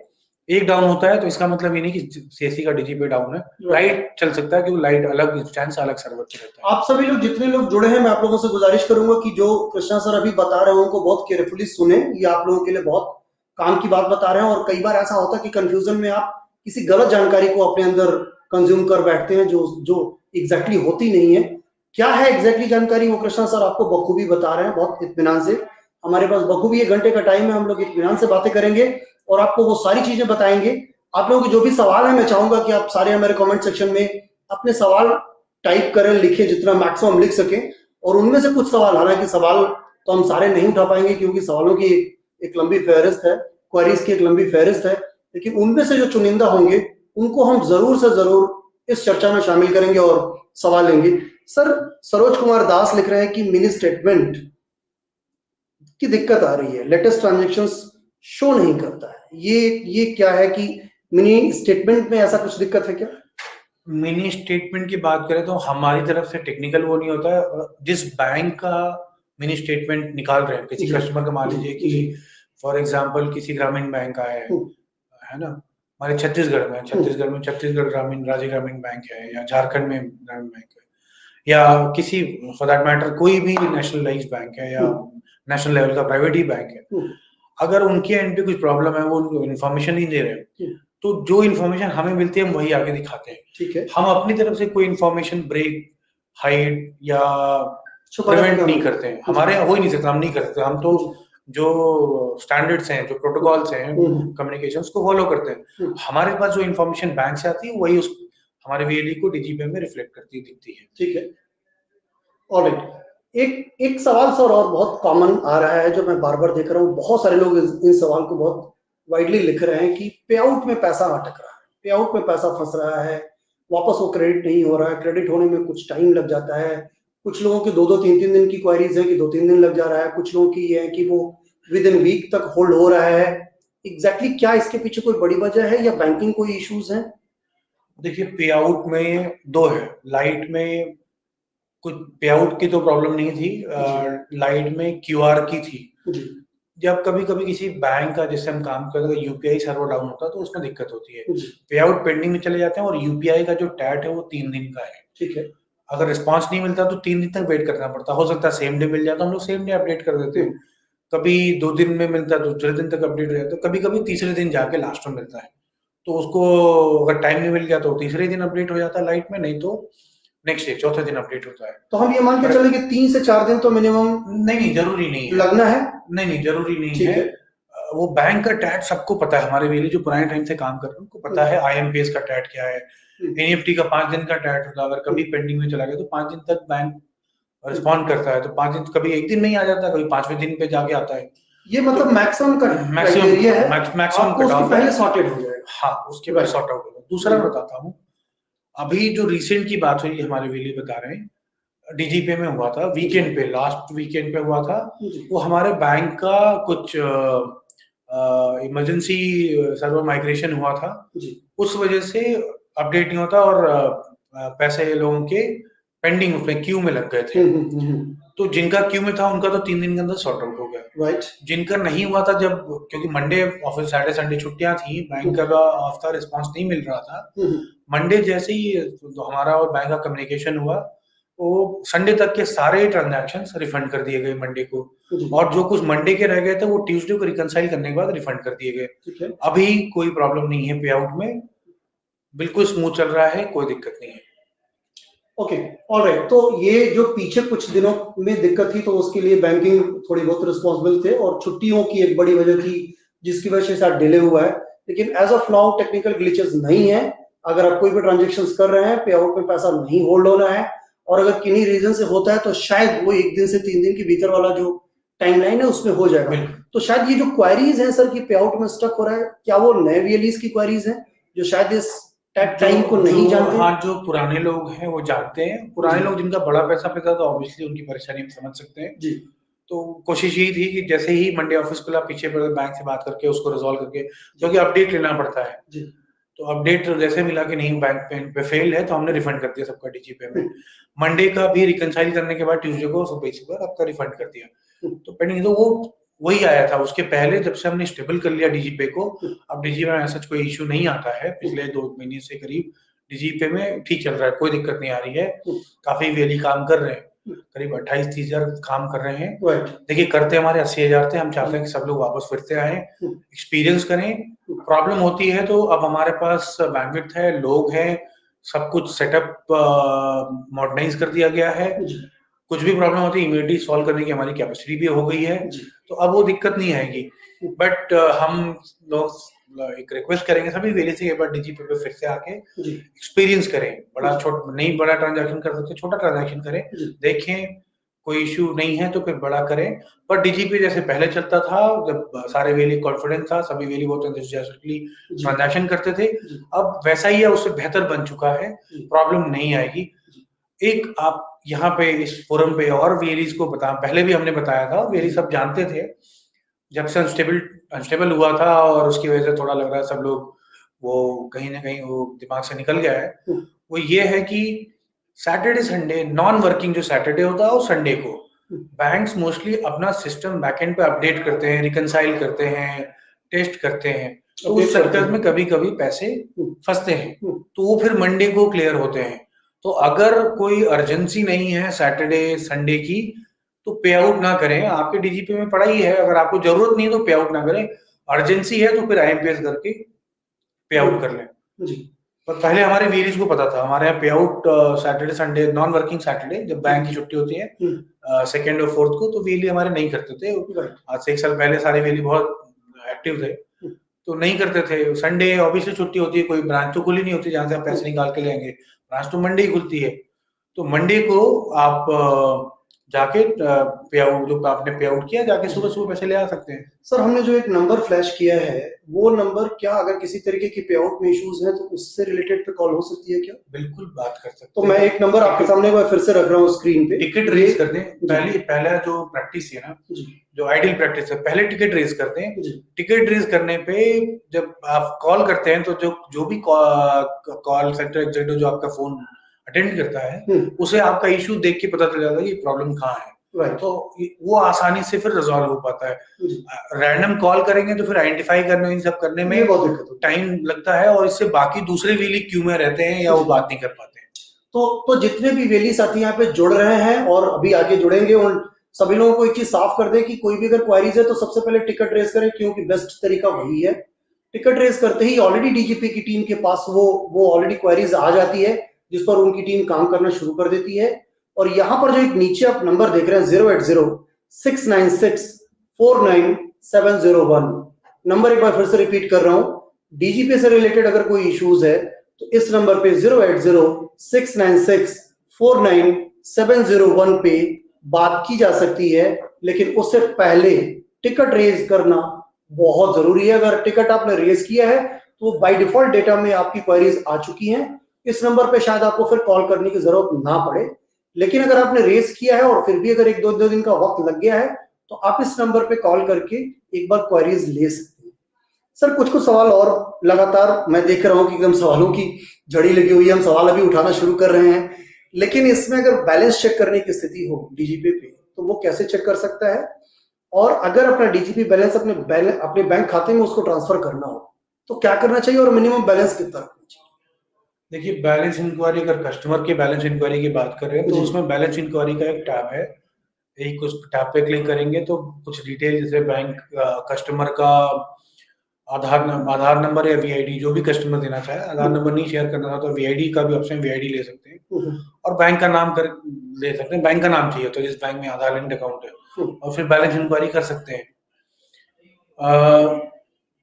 एक डाउन होता है तो इसका मतलब ये नहीं कि सीएससी का डीजीपे डाउन है, लाइट चल सकता है क्योंकि लाइट अलग इंस्टेंस अलग सर्वर पे रहता है। आप सभी लोग जितने लोग जुड़े हैं, मैं आप लोगों से गुजारिश करूंगा कि जो कृष्णा सर अभी बता रहे हैं उनको बहुत केयरफुली सुने, ये आप लोगों के लिए बहुत काम की बात बता रहे हैं। और कई बार ऐसा होता है कि कंफ्यूजन में आप किसी गलत जानकारी को अपने अंदर कंज्यूम कर बैठते हैं, जो जो एग्जैक्टली होती नहीं है। क्या है एग्जैक्टली जानकारी, वो कृष्णा सर आपको बखूबी बता रहे हैं, बहुत इत्मीनान से। हमारे पास बखूबी 1 घंटे का टाइम है, हम लोग इत्मीनान से बातें करेंगे और आपको वो सारी चीजें बताएंगे। आप लोगों के जो भी सवाल है, मैं चाहूंगा कि आप सारे हमारे कमेंट सेक्शन में अपने सवाल टाइप करें, लिखें, जितना मैक्सिमम लिख सकें। और उनमें से कुछ सवाल, हालांकि सवाल तो हम सारे नहीं उठा पाएंगे क्योंकि सवालों की एक लंबी फहरिस्त है, क्वेरीज की एक लंबी फहरिस्त है, लेकिन उनमें से जो चुनिंदा होंगे उनको हम जरूर से जरूर इस चर्चा में शामिल करेंगे और सवाल लेंगे। सर, सरोज कुमार दास लिख रहे हैं कि मिनी स्टेटमेंट की दिक्कत आ रही है, लेटेस्ट ट्रांजेक्शन्स शो नहीं करता है। ये क्या है कि मिनी स्टेटमेंट में ऐसा कुछ दिक्कत है क्या? मिनी स्टेटमेंट की बात करें तो हमारी तरफ से टेक्निकल वो नहीं होता है। जिस बैंक का मिनी स्टेटमेंट निकाल रहे हैं, किसी कस्टमर का, मान लीजिए कि फॉर एग्जांपल किसी ग्रामीण बैंक आया है ना, हमारे छत्तीसगढ़ में छत्तीसगढ़ ग्रामीण, राज्य ग्रामीण बैंक है, या झारखंड में ग्रामीण बैंक है, या किसी फॉर दैट मैटर कोई भी नेशनलाइज्ड बैंक है या नेशनल लेवल का प्राइवेट ही बैंक है, अगर उनके एंड पे कुछ प्रॉब्लम है, वो उनको इन्फॉर्मेशन नहीं दे रहे, तो जो इन्फॉर्मेशन हमें मिलती है हम वही आगे दिखाते हैं। ठीक है, हम अपनी तरफ से कोई इन्फॉर्मेशन ब्रेक, हाइड या प्रिवेंट नहीं करते हैं। हमारे यहाँ हो ही नहीं सकता, हम नहीं करते। हम तो जो स्टैंडर्ड्स हैं, जो प्रोटोकॉल्स हैं कम्युनिकेशंस को फॉलो करते हैं। हमारे पास जो इन्फॉर्मेशन बैंक से आती है वही उस हमारे वीएलई को डीजीपी में रिफ्लेक्ट करती दिखती है। ठीक है, ऑलराइट। एक सवाल सर और बहुत कॉमन आ रहा है, जो मैं बार बार देख रहा हूँ, बहुत सारे लोग इन सवाल को बहुत वाइडली लिख रहे हैं कि पे आउट में पैसा अटक रहा है, पे आउट में पैसा फंस रहा है, वापस वो क्रेडिट नहीं हो रहा है, क्रेडिट होने में कुछ टाइम लग जाता है। कुछ लोगों की 2-2 3-3 दिन की क्वारीज है कि 2-3 दिन लग जा रहा है, कुछ लोगों की ये है कि वो विद इन वीक तक होल्ड हो रहा है। एग्जैक्टली क्या इसके पीछे कोई बड़ी वजह है या बैंकिंग कोई इश्यूज है? देखिए, पे आउट में दो है। लाइट में कुछ पे आउट की तो प्रॉब्लम नहीं थी, लाइट में क्यूआर की थी। जब कभी कभी किसी बैंक का जिससे हम काम करते हैं यूपीआई सर्वर डाउन होता है तो उसमें दिक्कत होती है, पे आउट पेंडिंग में चले जाते हैं, और यूपीआई का जो टैट है वो 3 दिन का है। ठीक है, अगर रिस्पांस नहीं मिलता तो 3 दिन तक वेट करना पड़ता। हो सकता है सेम डे मिल जाता, हम लोग सेम डे अपडेट कर देते हैं। कभी 2 दिन में मिलता है तो दूसरे दिन तक अपडेट हो जाता है, कभी कभी तीसरे दिन जाके लास्ट में मिलता है। तो उसको अगर टाइम नहीं मिल गया तो तीसरे दिन अपडेट हो जाता है लाइट में, नहीं तो नेक्स्ट डे चौथे दिन अपडेट होता है। तो हम ये मान के चले कि 3 से 4 दिन तो मिनिमम नहीं, जरूरी नहीं है लगना है। नहीं, जरूरी नहीं है। वो बैंक का टैट सबको पता है, हमारे वेली जो पुराने टाइम से काम कर रहे हैं उनको पता है आईएमपीएस का टैट क्या है, एनईएफटी का 5 दिन का टैट होता है। अगर कभी पेंडिंग में चला गया तो 5 दिन तक बैंक रिस्पॉन्ड करता है। तो 5 दिन, कभी एक दिन में ही आ जाता है, कभी 5वें दिन पे जाके आता है। ये मतलब मैक्सिमम का क्राइटेरिया है, मैक्सिमम कट ऑफ पहले सॉर्टेड हो जाएगा। हाँ, उसके बाद सॉर्ट आउट होगा। दूसरा मैं बताता हूँ, अभी जो रिसेंट की बात हुई हमारे वेली बता रहे हैं, डीजीपे में हुआ था वीकेंड पे, लास्ट वीकेंड पे हुआ था। वो हमारे बैंक का कुछ इमरजेंसी सर्वर माइग्रेशन हुआ था, उस वजह से अपडेट नहीं होता और पैसे लोगों के पेंडिंग उसमें क्यू में लग गए थे। तो जिनका क्यू में था उनका तो 3 दिन के अंदर सॉर्ट आउट हो गया। राइट। जिनका नहीं हुआ था, जब क्योंकि मंडे ऑफिस, सैटरडे संडे छुट्टियां थी, बैंक का ऑफ था, रिस्पॉन्स नहीं मिल रहा था। मंडे जैसे ही तो हमारा और बैंक का कम्युनिकेशन हुआ, वो संडे तक के सारे ट्रांजैक्शंस रिफंड कर दिए गए मंडे को, और जो कुछ मंडे के रह गए थे वो ट्यूसडे को रिकंसाइल करने के बाद रिफंड कर दिए गए। अभी कोई प्रॉब्लम नहीं है, पे आउट में बिल्कुल स्मूथ चल रहा है, कोई दिक्कत नहीं है। Okay, alright. तो ये जो पीछे कुछ दिनों में दिक्कत थी तो उसके लिए बैंकिंग थोड़ी बहुत रिस्पॉन्सिबल थे, और छुट्टियों की एक बड़ी वजह थी जिसकी वजह से शायद डिले हुआ है। लेकिन as of now technical glitches नहीं है। अगर आप कोई भी ट्रांजेक्शन्स कर रहे हैं, पे आउट में पैसा नहीं होल्ड होना है, और अगर किन्हीं रीजन से होता है तो शायद वो 1 दिन से 3 दिन के भीतर वाला जो टाइमलाइन है उसमें हो जाएगा। तो शायद ये जो क्वेरीज हैं सर कि पे आउट में स्टक हो रहा है, क्या वो नए वीएलईज की क्वेरीज हैं जो शायद इस टाइम को नहीं जानते? हाँ, जो पुराने लोग हैं वो जानते हैं। पुराने लोग जिनका बड़ा पैसा फंसा तो ऑब्वियसली उनकी परेशानी हम समझ सकते हैं जी। तो कोशिश यही थी कि जैसे ही मंडे ऑफिस खुला, पीछे पर बैंक से बात करके उसको रिजॉल्व करके, क्योंकि अपडेट लेना पड़ता है जी। तो अपडेट जैसे मिला कि नहीं बैंक पे फेल है, तो हमने रिफंड कर दिया सबका डीजीपे में। मंडे का भी रिकंसाइल करने के बाद ट्यूसडे को सुबह आपका रिफंड कर दिया। तो पेंडिंग तो वो वही आया था। उसके पहले जब से हमने स्टेबल कर लिया डीजीपे को, अब डीजीपे में ऐसा कोई इश्यू नहीं आता है। पिछले 2 महीने से करीब डीजीपे में ठीक चल रहा है, कोई दिक्कत नहीं आ रही है। काफी वेली काम कर रहे हैं, करीब 28-30 हजार काम कर रहे हैं। देखिए, करते हमारे 80,000 थे, हम चाहते हैं कि सब लोग वापस फिर से आए, एक्सपीरियंस करें। प्रॉब्लम होती है तो अब हमारे पास बैंडविड्थ है, लोग हैं, सब कुछ सेटअप मॉडर्नाइज कर दिया गया है। कुछ भी प्रॉब्लम होती है इमीडिएटली सॉल्व करने की हमारी कैपेसिटी भी हो गई है, तो अब वो दिक्कत नहीं आएगी। बट हम लोग एक रिक्वेस्ट करेंगे सभी वेली से एक बार डीजीपी पे फिर से आके एक्सपीरियंस करें। नहीं बड़ा ट्रांजैक्शन कर सकते, छोटा ट्रांजैक्शन करें, देखें कोई इश्यू नहीं है तो फिर बड़ा करें। पर डीजीपी जैसे पहले चलता था, जब सारे वेली कॉन्फिडेंस था, सभी वेली बहुत एंथुसियास्टिकली ट्रांजैक्शन करते थे, अब वैसा ही है, उससे बेहतर बन चुका है, प्रॉब्लम नहीं आएगी। एक आप यहाँ पे इस फोरम पे और वेलीज को पहले भी हमने बताया था, वेली सब जानते थे, जब से अनस्टेबल हुआ था और उसकी वजह से थोड़ा लग रहा है सब लोग वो कहीं ना कहीं वो दिमाग से निकल गया है, वो ये है कि सैटरडे संडे नॉन वर्किंग जो सैटरडे होता है और संडे को बैंक्स मोस्टली अपना सिस्टम बैकएंड पे अपडेट करते हैं, रिकंसाइल करते हैं, टेस्ट करते हैं, तो उस चक्कर में कभी कभी पैसे फंसते हैं, तो वो फिर मंडे को क्लियर होते हैं। तो अगर कोई अर्जेंसी नहीं है सैटरडे संडे की तो पे आउट ना करें। आपके डीजीपी में पड़ा ही है, अगर आपको जरूरत नहीं है तो पे आउट ना करें, अर्जेंसी है तो फिर आईएमपीएस करके पे आउट कर लें। पर पहले हमारे वीरीज को पता था, हमारे यहाँ पे out Saturday Sunday non working Saturday जब बैंक की छुट्टी होती है सेकेंड और फोर्थ को, तो वेली हमारे नहीं करते थे। आज से 1 साल पहले सारे वेली बहुत एक्टिव थे, तो नहीं करते थे। संडे ऑब्वियसली छुट्टी होती है, कोई ब्रांच तो खुली नहीं होती जहां से आप पैसे निकाल के लेंगे, ब्रांच तो मंडे ही खुलती है। तो मंडे को आप जाके पे आउट जो आपने पे आउट किया जाके सुबह सुबह पैसे ले आ सकते हैं। सर हमने जो एक नंबर फ्लैश किया है, वो नंबर क्या अगर किसी तरीके की पे आउट में इश्यूज है तो उससे रिलेटेड पे कॉल हो सकती है क्या? बिल्कुल बात कर सकते तो मैं एक नंबर आपके सामने फिर से रख रहा हूँ स्क्रीन पे। टिकट रेज कर दें। पहला जो प्रैक्टिस है ना, जो आइडियल प्रैक्टिस है, पहले टिकट रेज करते हैं। टिकट रेज करने पे जब आप कॉल करते हैं तो जो भी कॉल सेंटर एग्जीक्यूटिव जो आपका फोन अटेंड करता है उसे आपका इशू देख के पता चल जाता है कि प्रॉब्लम कहाँ है, तो वो आसानी से फिर रिजॉल्व हो पाता है। रैंडम कॉल करेंगे तो फिर आइडेंटिफाई करने इन सब करने में बहुत टाइम लगता है, और इससे बाकी दूसरे वेली क्यू में रहते हैं या वो बात नहीं कर पाते हैं। तो जितने भी वेली साथी यहाँ पे जुड़ रहे हैं और अभी आगे जुड़ेंगे, उन सभी लोगों को एक चीज साफ कर दे कि कोई भी अगर क्वारीज है तो सबसे पहले टिकट रेज करें, क्योंकि बेस्ट तरीका वही है। टिकट रेज करते ही ऑलरेडी डीजीपी की टीम के पास वो ऑलरेडी क्वारीज आ जाती है, जिस पर उनकी टीम काम करना शुरू कर देती है। और यहाँ पर जो एक नीचे आप नंबर देख रहे हैं 080-696-49701, नंबर एक बार फिर से रिपीट कर रहा हूं, डीजीपी से रिलेटेड अगर कोई इश्यूज है तो इस नंबर पे 080-696-49701 पे बात की जा सकती है। लेकिन उससे पहले टिकट रेज करना बहुत जरूरी है। अगर टिकट आपने रेज किया है तो बाय डिफॉल्ट डेटा में आपकी क्वेरीज आ चुकी हैं, इस नंबर पे शायद आपको फिर कॉल करने की जरूरत ना पड़े। लेकिन अगर आपने रेस किया है और फिर भी अगर 1-2 दिन का वक्त लग गया है तो आप इस नंबर पे कॉल करके एक बार क्वेरीज ले सकते हैं। सर कुछ सवाल और लगातार मैं देख रहा हूं कि एकदम सवालों की झड़ी लगी हुई है, हम सवाल अभी उठाना शुरू कर रहे हैं, लेकिन इसमें अगर बैलेंस चेक करने की स्थिति हो डीजीपी पे तो वो कैसे चेक कर सकता है? और अगर अपना डीजीपी बैलेंस अपने बैंक खाते में उसको ट्रांसफर करना हो तो क्या करना चाहिए और मिनिमम बैलेंस कितना रखना चाहिए? देखिए, बैलेंस इंक्वायरी, अगर कस्टमर के बैलेंस इंक्वायरी की बात कर रहे हैं तो उसमें बैलेंस इंक्वायरी का एक टैब है, एक उस टैब पे क्लिक करेंगे तो कुछ डिटेल जैसे बैंक कस्टमर का आधार नंबर या वीआईडी जो भी कस्टमर देना चाहे, आधार नंबर नहीं शेयर करना था तो वीआईडी का भी ऑप्शन, वीआईडी ले सकते हैं, और बैंक का नाम ले सकते हैं, बैंक का नाम चाहिए तो जिस बैंक में आधार लिंक्ड अकाउंट है, और फिर बैलेंस इंक्वायरी कर सकते हैं।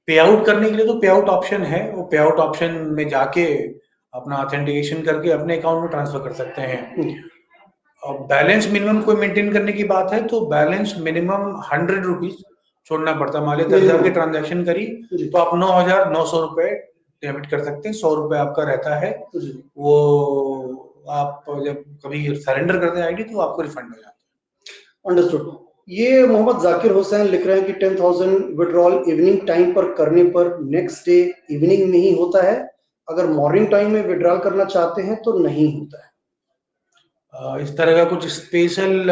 पे आउट करने के लिए तो पे आउट ऑप्शन है, वो पे आउट ऑप्शन में जाके अपना ऑथेंटिकेशन करके अपने अकाउंट में ट्रांसफर कर सकते हैं। और बैलेंस मिनिमम कोई मेंटेन करने की बात है तो बैलेंस मिनिमम 100 रुपीज छोड़ना पड़ता है। मान लीजिए 10,000 की ट्रांजेक्शन करी तो आप 9,900 रुपए डेबिट कर सकते हैं, 100 रुपए आपका रहता है, वो आप जब कभी सरेंडर करते हैं आईडी तो आपको रिफंड हो जाता है। अंडरस्टूड। ये मोहम्मद जाकिर हुसैन लिख रहे हैं कि 10,000 विड्रॉल इवनिंग टाइम पर करने पर नेक्स्ट डे इवनिंग में ही होता है, अगर मॉर्निंग टाइम में विड्रॉल करना चाहते हैं तो नहीं होता है। इस तरह का कुछ स्पेशल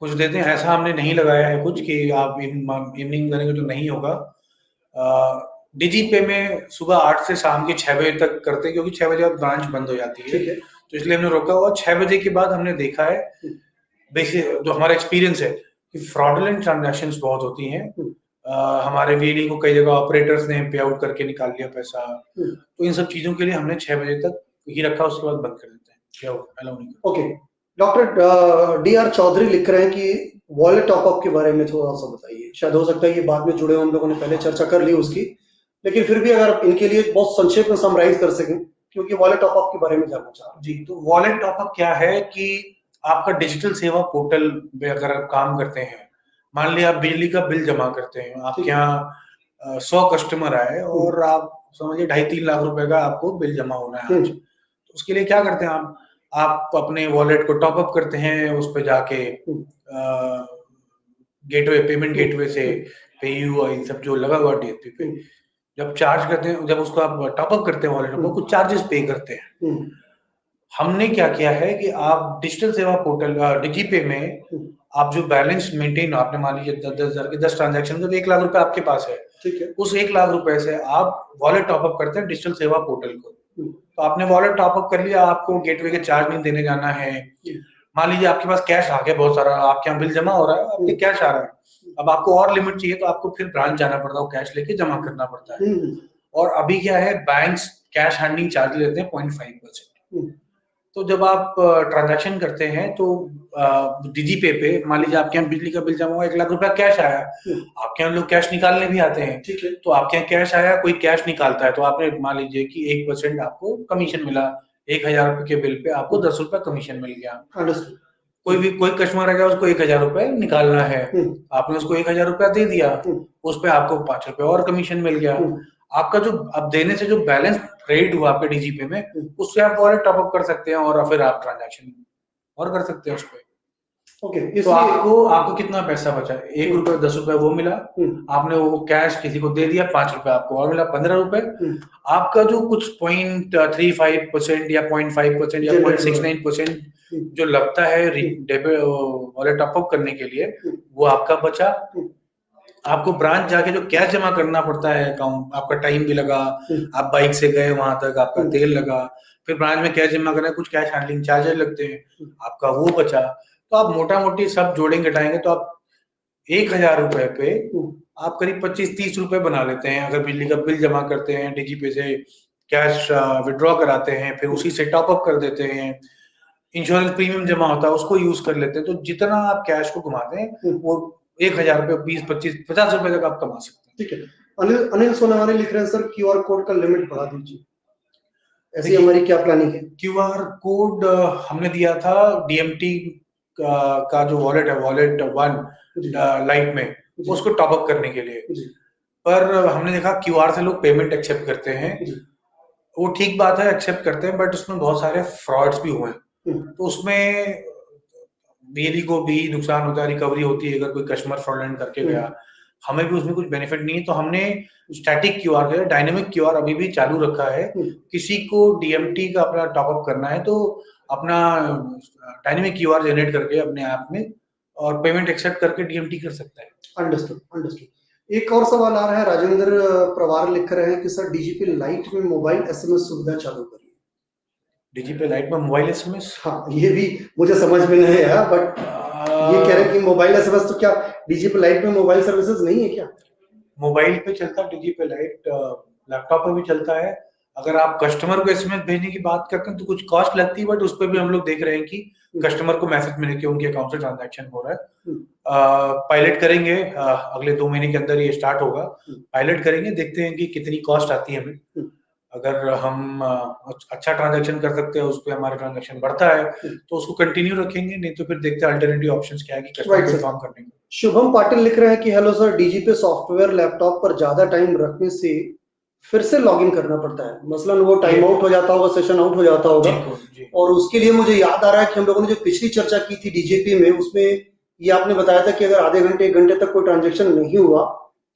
कुछ देते हैं, ऐसा हमने नहीं लगाया है कुछ कि आप इवनिंग करेंगे तो नहीं होगा। डीजीपे में सुबह 8 से शाम के 6 बजे तक करते हैं, क्योंकि 6 बजे बाद ब्रांच बंद हो जाती है, तो इसलिए हमने रोका हुआ। 6 बजे के बाद हमने देखा है, बेसिक जो हमारा एक्सपीरियंस है कि फ्रॉडुलेंट ट्रांजैक्शंस बहुत होती हैं। हमारे वीडी को कई जगह ऑपरेटर्स ने पे आउट करके निकाल लिया पैसा, तो इन सब चीजों के लिए हमने 6 बजे तक ही रखा, उसके बाद बंद कर देते हैं, क्या अलाउ नहीं करते। Okay, doctor D R Chaudhary लिख रहे हैं कि वॉलेट टॉपअप के बारे में थोड़ा सा बताइए। शायद हो सकता है ये बाद में जुड़े हो, हम लोगों ने पहले चर्चा कर ली उसकी, लेकिन फिर भी अगर इनके लिए बहुत संक्षेप में समराइज कर सकें, क्योंकि वॉलेट टॉपअप के बारे में जानना चाह रहा हूं। जी, तो वॉलेट टॉपअप क्या है कि आपका डिजिटल सेवा पोर्टल पे अगर आप काम करते हैं, मान लिया आप बिजली का बिल जमा करते हैं, आपके यहाँ 100 कस्टमर आए और आप समझिए 2.5-3 लाख रुपए का आपको बिल जमा होना है आज। तो उसके लिए क्या करते हैं आप अपने वॉलेट को टॉपअप करते हैं, उस पे जाके गेटवे, पेमेंट गेटवे से पेयू और इन सब जो लगा हुआ डीएसपी पे, जब चार्ज करते हैं, जब उसको आप टॉपअप करते हैं वॉलेट में, कुछ चार्जेस पे करते हैं। हमने क्या किया है कि आप डिजिटल सेवा पोर्टल डिजीपे में आप जो बैलेंस मेंटेन, आपने मान लीजिए 10,000 के 10 ट्रांजैक्शन, जब 1 लाख रुपए आपके पास है, ठीक है, उस 1 लाख रुपए से आप वॉलेट टॉपअप करते हैं डिजिटल सेवा पोर्टल को। तो आपने वॉलेट टॉपअप कर लिया, आपको गेटवे के चार्ज नहीं देने जाना है। मान लीजिए आपके पास कैश आ गया बहुत सारा, आपके यहाँ बिल जमा हो रहा है, आपके कैश आ रहा है, अब आपको और लिमिट चाहिए तो आपको फिर ब्रांच जाना पड़ता है, वो कैश लेके जमा करना पड़ता है। और अभी क्या है, बैंक्स कैश हैंडलिंग चार्ज लेते हैं 0.5%। तो जब आप ट्रांजैक्शन करते हैं तो डिजीपे पे मान लीजिए आपके यहाँ बिजली का बिल जमा हुआ, 1 लाख रुपया कैश आया, आपके यहाँ लोग कैश निकालने भी आते हैं, ठीक है, तो आपके यहाँ कैश आया, कोई कैश निकालता है, तो आपने मान लीजिए कि 1% आपको कमीशन मिला, 1,000 रुपए के बिल पे आपको 10 रुपए कमीशन मिल गया। कोई कस्टमर आ गया, उसको 1,000 रुपए निकालना है, आपने उसको 1,000 रुपया दे दिया, उस पे आपको 5 रुपए और कमीशन मिल गया। आपका जो अब देने से जो बैलेंस क्रेडिट हुआ आपके डीजीपे में, उससे आप वॉलेट टॉपअप कर सकते हैं और फिर आप ट्रांजैक्शन और कर सकते हैं उस पे। ओके, तो आपको कितना पैसा बचा, 1 रुपए 10 रुपए वो मिला, आपने वो कैश किसी को दे दिया, 5 रुपए आपको और मिला, 15 रुपए। आपका जो कुछ 0.35% या 0.5% या 0.69% जो लगता है वॉलेट टॉपअप करने के लिए, वो आपका बचा। आपको ब्रांच जाके जो कैश जमा करना पड़ता है अकाउंट, आपका टाइम भी लगा, आप बाइक से गए वहां तक, आपका तेल लगा, फिर ब्रांच में कैश जमा करना, कुछ कैश हैंडलिंग चार्जेस लगते हैं, आपका वो बचा। तो आप मोटा मोटी सब जोड़ेंगे घटाएंगे तो आप 1,000 रुपए पे आप करीब 25-30 रुपए बना लेते हैं, अगर बिजली का बिल जमा करते हैं, डीजीपे से कैश विड्रॉ कराते हैं, फिर उसी से टॉपअप कर देते हैं, इंश्योरेंस प्रीमियम जमा होता है उसको यूज कर लेते हैं। तो जितना आप कैश को घुमाते हैं वो 1,000 रुपए, 20, 25, 50 रुपए तक आप कमा सकते हैं। ठीक है, अनिल सोनावारी लिख रहे हैं सर क्यूआर कोड का लिमिट बढ़ा दीजिए, ऐसी हमारी क्या प्लानिंग है? क्यूआर कोड हमने दिया था डीएमटी का जो वॉलेट है, वॉलेट 1 लाइट में, उसको टॉपअप करने के लिए, पर हमने देखा क्यूआर से लोग पेमेंट एक्सेप्ट करते हैं, वो ठीक बात है, एक्सेप्ट करते हैं, बट उसमें बहुत सारे फ्रॉड्स भी हुए हैं। तो उसमें बिजली को भी नुकसान होता है, रिकवरी होती है अगर कोई कस्टमर फ्रॉडलेंट करके गया, हमें भी उसमें कुछ बेनिफिट नहीं है। तो हमने स्टैटिक क्यूआर का डायनेमिक क्यूआर अभी भी चालू रखा है। किसी को डीएमटी का अपना टॉपअप करना है तो अपना डायनेमिक क्यूआर जनरेट करके अपने ऐप में और पेमेंट एक्सेप्ट करके डीएमटी कर सकता है। अंडरस्टूड। एक और सवाल आ रहा है, राजेंद्र प्रवार लिख रहे हैं कि सर डीजीपी लाइट में मोबाइल एसएमएस सुविधा चालू करिए। डीजीपी लाइट में मोबाइल एसएमएस, हाँ, ये भी मुझे समझ में नहीं आया, बट ये कह रहे हैं कि मोबाइल एसएमएस, तो क्या डीजीपी लाइट में मोबाइल सर्विसेज नहीं है क्या? मोबाइल पे चलता है डीजीपी लाइट, लैपटॉप पे भी चलता है। अगर आप कस्टमर को एसएमएस भेजने की बात करते हैं तो कुछ कॉस्ट लगती है, बट उस पर भी हम लोग देख रहे हैं कि कस्टमर को मैसेज मिले कि उनके अकाउंट से ट्रांजैक्शन हो रहा है। पायलट करेंगे, अगले 2 महीने के अंदर ये स्टार्ट होगा, पायलट करेंगे, देखते हैं कि कितनी कॉस्ट आती है हमें। अगर हम अच्छा ट्रांजैक्शन कर सकते हैं, उस पर हमारा ट्रांजैक्शन बढ़ता है तो उसको कंटिन्यू रखेंगे, नहीं तो फिर देखते हैं अल्टरनेटिव ऑप्शंस क्या है कि कस्टमर को इन्फॉर्म करने का। शुभम पाटिल लिख रहे हैं कि hello sir, DGP software laptop पर ज्यादा टाइम रखने से फिर से लॉगिन करना पड़ता है, मसलन वो टाइम आउट हो जाता होगा, सेशन आउट हो जाता होगा, और उसके लिए मुझे याद आ रहा है कि हम लोगों ने जो पिछली चर्चा की थी डीजीपी में, उसमें ये आपने बताया था कि अगर आधे घंटे 1 घंटे तक कोई ट्रांजेक्शन नहीं हुआ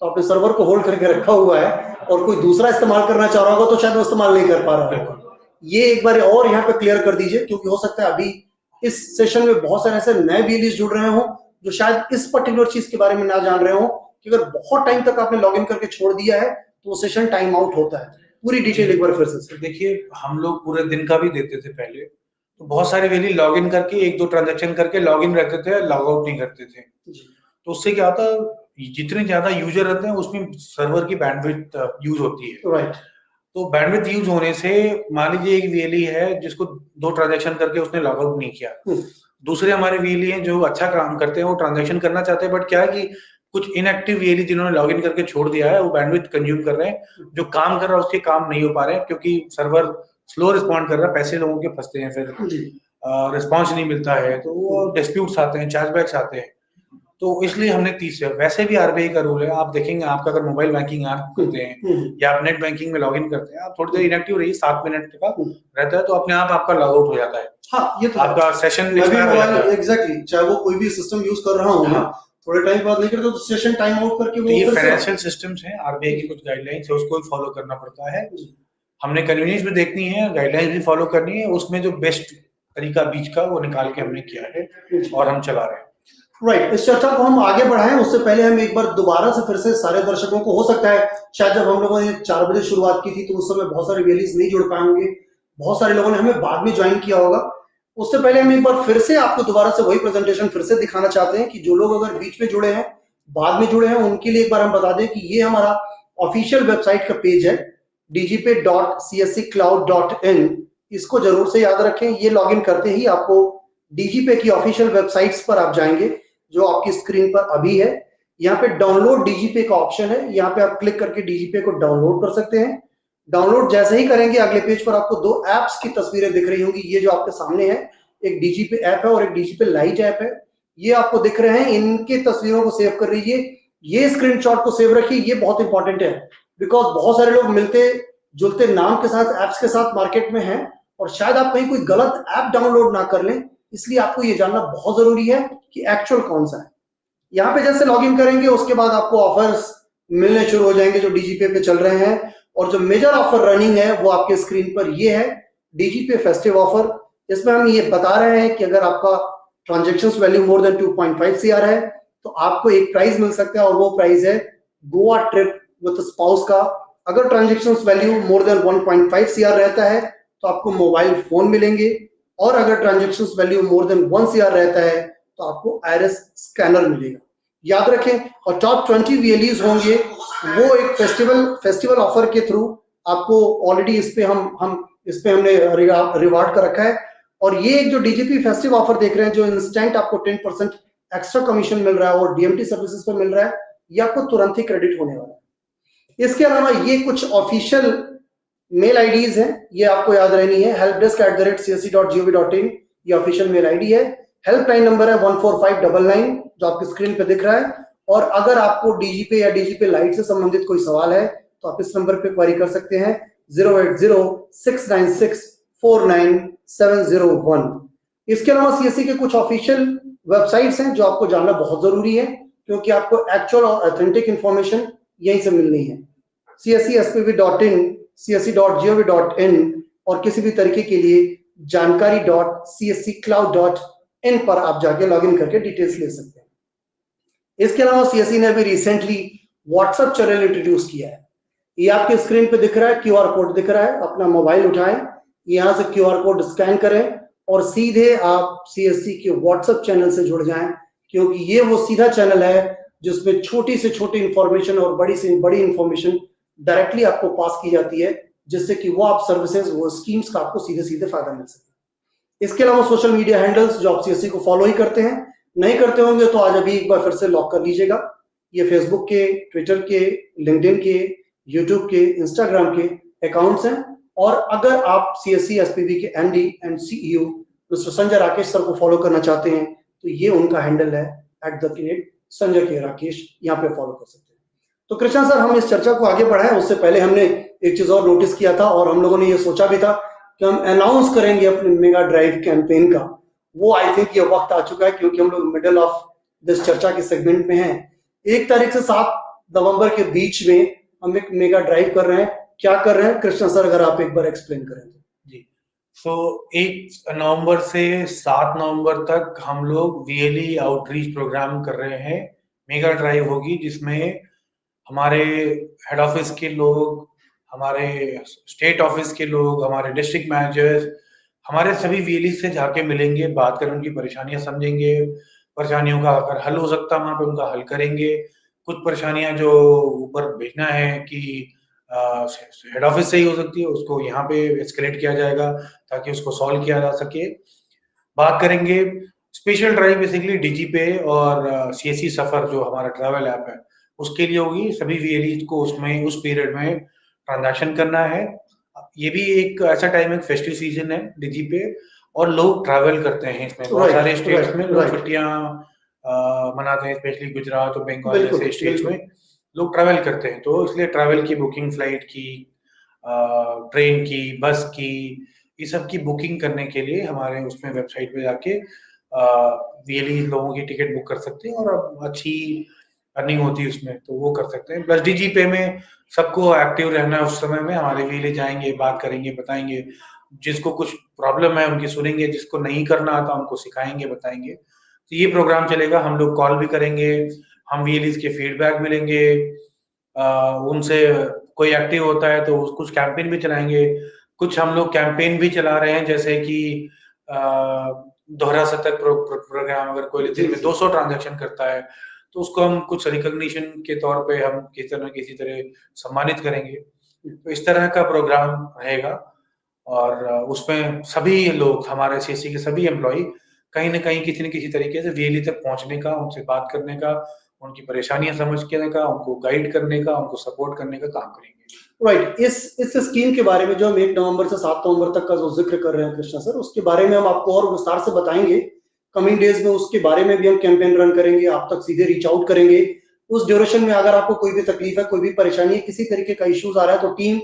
तो आपने सर्वर को होल्ड करके रखा हुआ है, और कोई दूसरा इस्तेमाल करना चाह रहा होगा तो शायद वो इस्तेमाल नहीं कर पा रहा होगा। ये एक बार और यहाँ पे क्लियर कर दीजिए, क्योंकि हो सकता है अभी इस सेशन में बहुत सारे ऐसे नए बीएलईज जुड़ रहे हो जो शायद इस पर्टिकुलर चीज के बारे में ना जान रहे हो कि अगर बहुत टाइम तक आपने लॉगिन करके छोड़ दिया है तो वो सेशन टाइम आउट होता है। पूरी डिटेल एक बार फिर से देखिए, हम लोग पूरे दिन का भी देते थे पहले, तो बहुत सारे वेली लॉगिन करके 1-2 ट्रांजैक्शन करके लॉगिन रहते थे, लॉग आउट नहीं करते थे। तो उससे क्या होता है, जितने ज्यादा यूजर रहते हैं उसमें सर्वर की बैंडविड्थ यूज होती है। राइट। तो बैंडविड्थ यूज होने से मान लीजिए एक वीएलई है जिसको 2 ट्रांजैक्शन करके उसने लॉग आउट नहीं किया, दूसरे हमारे वीएलई हैं जो अच्छा काम करते हैं, वो ट्रांजैक्शन करना चाहते हैं, बट क्या है कि कुछ इनएक्टिव वीएलई जिन्होंने लॉग इन करके छोड़ दिया है, वो बैंडविड्थ कंज्यूम कर रहे हैं, जो काम कर रहा है उसके काम नहीं हो पा रहे हैं क्योंकि सर्वर स्लो रिस्पॉन्ड कर रहा है, पैसे लोगों के फंसते हैं, फिर रिस्पॉन्स नहीं मिलता है, तो वो डिस्प्यूट्स आते हैं, चार्जबैक्स आते हैं। तो इसलिए हमने 30 से, वैसे भी आरबीआई का रूल है, आप देखेंगे आपका अगर मोबाइल बैंकिंग आप करते हैं या आप नेट बैंकिंग में लॉगिन करते हैं, आप थोड़ी देर इनएक्टिव रहिए, 7 मिनट का रहता है, तो अपने आप आपका लॉग आउट हो जाता है। हाँ, ये तो आपका सेशन एग्जैक्टली, चाहे वो कोई भी सिस्टम यूज कर रहा हूँ, थोड़े टाइम बाद नहीं करते तो सेशन टाइम आउट करके वो ये फाइनेंशियल सिस्टम्स हैं, आरबीआई की कुछ गाइडलाइंस है, उसको फॉलो करना पड़ता है। हमने कन्वीनियंस भी देखनी है, गाइडलाइंस भी फॉलो करनी है, उसमें जो बेस्ट तरीका बीच का वो निकाल के हमने किया है और हम चला रहे हैं। राइट, इस चर्चा को हम आगे बढ़ाएं उससे पहले हम एक बार दोबारा से फिर से सारे दर्शकों को, हो सकता है शायद जब हम लोगों ने 4 बजे शुरुआत की थी तो उस समय बहुत सारे वीएलईज नहीं जुड़ पाए होंगे, बहुत सारे लोगों ने हमें बाद में ज्वाइन किया होगा। उससे पहले हम एक बार फिर से आपको दोबारा से वही प्रेजेंटेशन फिर से दिखाना चाहते हैं कि जो लोग अगर बीच में जुड़े हैं, बाद में जुड़े हैं, उनके लिए एक बार हम बता दें कि ये हमारा ऑफिशियल वेबसाइट का पेज है dgpay.csccloud.in। इसको जरूर से याद रखें, ये लॉगिन करते ही आपको डीजीपे की ऑफिशियल वेबसाइट्स पर आप जाएंगे जो आपकी स्क्रीन पर अभी है। यहाँ पे डाउनलोड डीजीपे का ऑप्शन है, यहाँ पे आप क्लिक करके डीजीपे को डाउनलोड कर सकते हैं। डाउनलोड जैसे ही करेंगे अगले पेज पर आपको 2 एप्स की तस्वीरें दिख रही होंगी, ये जो आपके सामने है, एक डीजीपे ऐप है और एक डीजीपे लाइट ऐप है, ये आपको दिख रहे हैं। इनके तस्वीरों को सेव कर लीजिए, ये स्क्रीनशॉट को सेव रखिए, ये बहुत इंपॉर्टेंट है बिकॉज बहुत सारे लोग मिलते जुलते नाम के साथ एप्स के साथ मार्केट में हैं और शायद आप कहीं कोई गलत ऐप डाउनलोड ना कर लें, इसलिए आपको ये जानना बहुत जरूरी है कि एक्चुअल कौन सा है। यहाँ पे जैसे लॉगिन करेंगे उसके बाद आपको ऑफर्स मिलने शुरू हो जाएंगे जो डीजीपे पे चल रहे हैं, और जो मेजर ऑफर रनिंग है वो आपके स्क्रीन पर ये है, डीजीपे फेस्टिव ऑफर। इसमें हम ये बता रहे हैं कि अगर आपका transaction value more than 2.5 CR है तो आपको एक प्राइज मिल सकता है और वो प्राइज है गोवा ट्रिप विद स्पाउस का। अगर transaction value more than 1.5 CR रहता है तो आपको मोबाइल फोन मिलेंगे, और अगर transaction value more than 1 CR रहता है तो आपको आईरिस स्कैनर मिलेगा। याद रखें, और टॉप 20 वीएलईज होंगे वो एक फेस्टिवल ऑफर के थ्रू आपको ऑलरेडी इस पे हमने रिवार्ड कर रखा है। और ये एक जो डीजीपी फेस्टिव ऑफर देख रहे हैं जो इंस्टेंट आपको 10% एक्स्ट्रा कमीशन मिल रहा है और डीएमटी सर्विसेज पर मिल रहा है, ये आपको तुरंत ही क्रेडिट होने वाला है। इसके अलावा ये कुछ ऑफिशियल मेल आईडीज हैं, ये आपको याद रहनी है, helpdesk@csc.gov.in ये ऑफिशियल मेल आईडी है। हेल्पलाइन नंबर है 14599 जो आपकी स्क्रीन पे दिख रहा है, और अगर आपको डीजीपे या डीजीपे लाइट से संबंधित कोई सवाल है तो आप इस नंबर पे क्वेरी कर सकते हैं 08069649701। इसके अलावा सीएससी के कुछ ऑफिशियल वेबसाइट्स हैं जो आपको जानना बहुत जरूरी है क्योंकि आपको एक्चुअल और ऑथेंटिक इंफॉर्मेशन यहीं से मिलनी है। cscspv.in, csc.gov.in और किसी भी तरीके के लिए जानकारी.csccloud.in पर आप जाके लॉगिन करके डिटेल्स ले सकते हैं। इसके अलावा सीएससी ने अभी रिसेंटली व्हाट्सएप चैनल इंट्रोड्यूस किया है, ये आपके स्क्रीन पे दिख रहा है, क्यूआर कोड दिख रहा है, अपना मोबाइल उठाएं, यहां से क्यूआर कोड स्कैन करें और सीधे आप सीएससी के व्हाट्सएप चैनल से जुड़ जाएं, क्योंकि ये वो सीधा चैनल है जिसमें छोटी से छोटी इंफॉर्मेशन और बड़ी से बड़ी इंफॉर्मेशन डायरेक्टली आपको पास की जाती है, जिससे कि वो आप सर्विसेज, वो स्कीम्स का आपको सीधे सीधे फायदा मिल सके। इसके अलावा सोशल मीडिया हैंडल्स जो आप सीएससी को फॉलो ही करते हैं, नहीं करते होंगे तो आज अभी एक बार फिर से लॉक कर लीजिएगा। ये फेसबुक के, ट्विटर के, लिंक्डइन के, यूट्यूब के, इंस्टाग्राम के अकाउंट्स हैं, और अगर आप सीएससी एसपीवी के MD and CEO mister Sanjay Rakesh sir को फॉलो करना चाहते हैं तो ये उनका हैंडल है @संजय के राकेश, यहाँ पे फॉलो कर सकते हैं। तो कृष्णा सर, हम इस चर्चा को आगे बढ़ाएं उससे पहले हमने एक चीज और नोटिस किया था और हम लोगों ने ये सोचा भी था कि हम अनाउंस करेंगे अपने मेगा ड्राइव कैंपेन का। वो आई थिंक ये वक्त आ चुका है क्योंकि हम लोग मिडल ऑफ दिस चर्चा के सेगमेंट में हैं। 1 तारीख से 7 नवंबर के बीच में हम एक मेगा ड्राइव कर रहे हैं। क्या कर रहे हैं कृष्णा सर, अगर आप एक बार एक्सप्लेन करें तो। जी, तो 1 नवंबर से 7 नवंबर तक हम लोग वीएलई आउटरीच प्रोग्राम कर रहे हैं। मेगा ड्राइव होगी जिसमें हमारे हेड ऑफिस के लोग, हमारे स्टेट ऑफिस के लोग, हमारे डिस्ट्रिक्ट मैनेजर्स, हमारे सभी वीएलई से जाके मिलेंगे, बात कर उनकी परेशानियां समझेंगे, परेशानियों का अगर हल हो सकता है वहां पे उनका हल करेंगे। कुछ परेशानियां जो ऊपर भेजना है कि हेड ऑफिस से ही हो सकती है, उसको यहाँ पे एस्केलेट किया जाएगा ताकि उसको सॉल्व किया जा सके। बात करेंगे स्पेशल ड्राइव बेसिकली डीजीपे और सीएससी सफर जो हमारा ट्रैवल ऐप है उसके लिए होगी। सभी वीएलई को उसमें उस पीरियड में ट्रांजैक्शन करना है। ये भी एक ऐसा टाइम है, फेस्टिव सीजन है डीजीपे, और लोग ट्रैवल करते हैं इसमें। बहुत सारे स्टेट्स में लोग छुट्टियां मनाते हैं, स्पेशली गुजरात और बंगाल जैसे स्टेट्स में लोग ट्रैवल करते हैं। तो इसलिए ट्रैवल की बुकिंग, फ्लाइट की, ट्रेन की, बस की, ये सब की बुकिंग करने के लिए हमारे उसमें वेबसाइट पे जाके वीएलई लोगों की टिकट बुक कर सकते हैं और अच्छी अर्निंग होती है उसमें, तो वो कर सकते हैं। प्लस डीजीपे में सबको एक्टिव रहना है उस समय में। हमारे वीएलई जाएंगे, बात करेंगे, बताएंगे, जिसको कुछ प्रॉब्लम है उनकी सुनेंगे, जिसको नहीं करना आता उनको सिखाएंगे, बताएंगे। तो ये प्रोग्राम चलेगा। हम लोग कॉल भी करेंगे, हम वीएलईज के फीडबैक भी लेंगे, उनसे कोई एक्टिव होता है तो कुछ कैंपेन भी चलाएंगे। कुछ हम लोग कैंपेन भी चला रहे हैं, जैसे कि दोहरा शतक प्रोग्राम। अगर कोई दिन में 200 ट्रांजैक्शन करता है तो उसको हम कुछ रिकॉग्निशन के तौर पे हम किसी तरह सम्मानित करेंगे। तो इस तरह का प्रोग्राम रहेगा और उसमें सभी लोग, हमारे सीएससी के सभी एम्प्लॉय कहीं ना कहीं किसी न किसी तरीके से वीएलई तक पहुंचने का, उनसे बात करने का, उनकी परेशानियां समझने का, उनको गाइड करने का, उनको सपोर्ट करने का काम करेंगे। राइट। इस स्कीम के बारे में जो हम 1 नवंबर से 7 नवंबर तक का जो जिक्र कर रहे हैं कृष्णा सर, उसके बारे में हम आपको और विस्तार से बताएंगे कमिंग डेज में। उसके बारे में भी हम कैंपेन रन करेंगे, आप तक सीधे रीच आउट करेंगे। उस ड्यूरेशन में अगर आपको कोई भी तकलीफ है, कोई भी परेशानी है, किसी तरीके का इश्यूज आ रहा है, तो टीम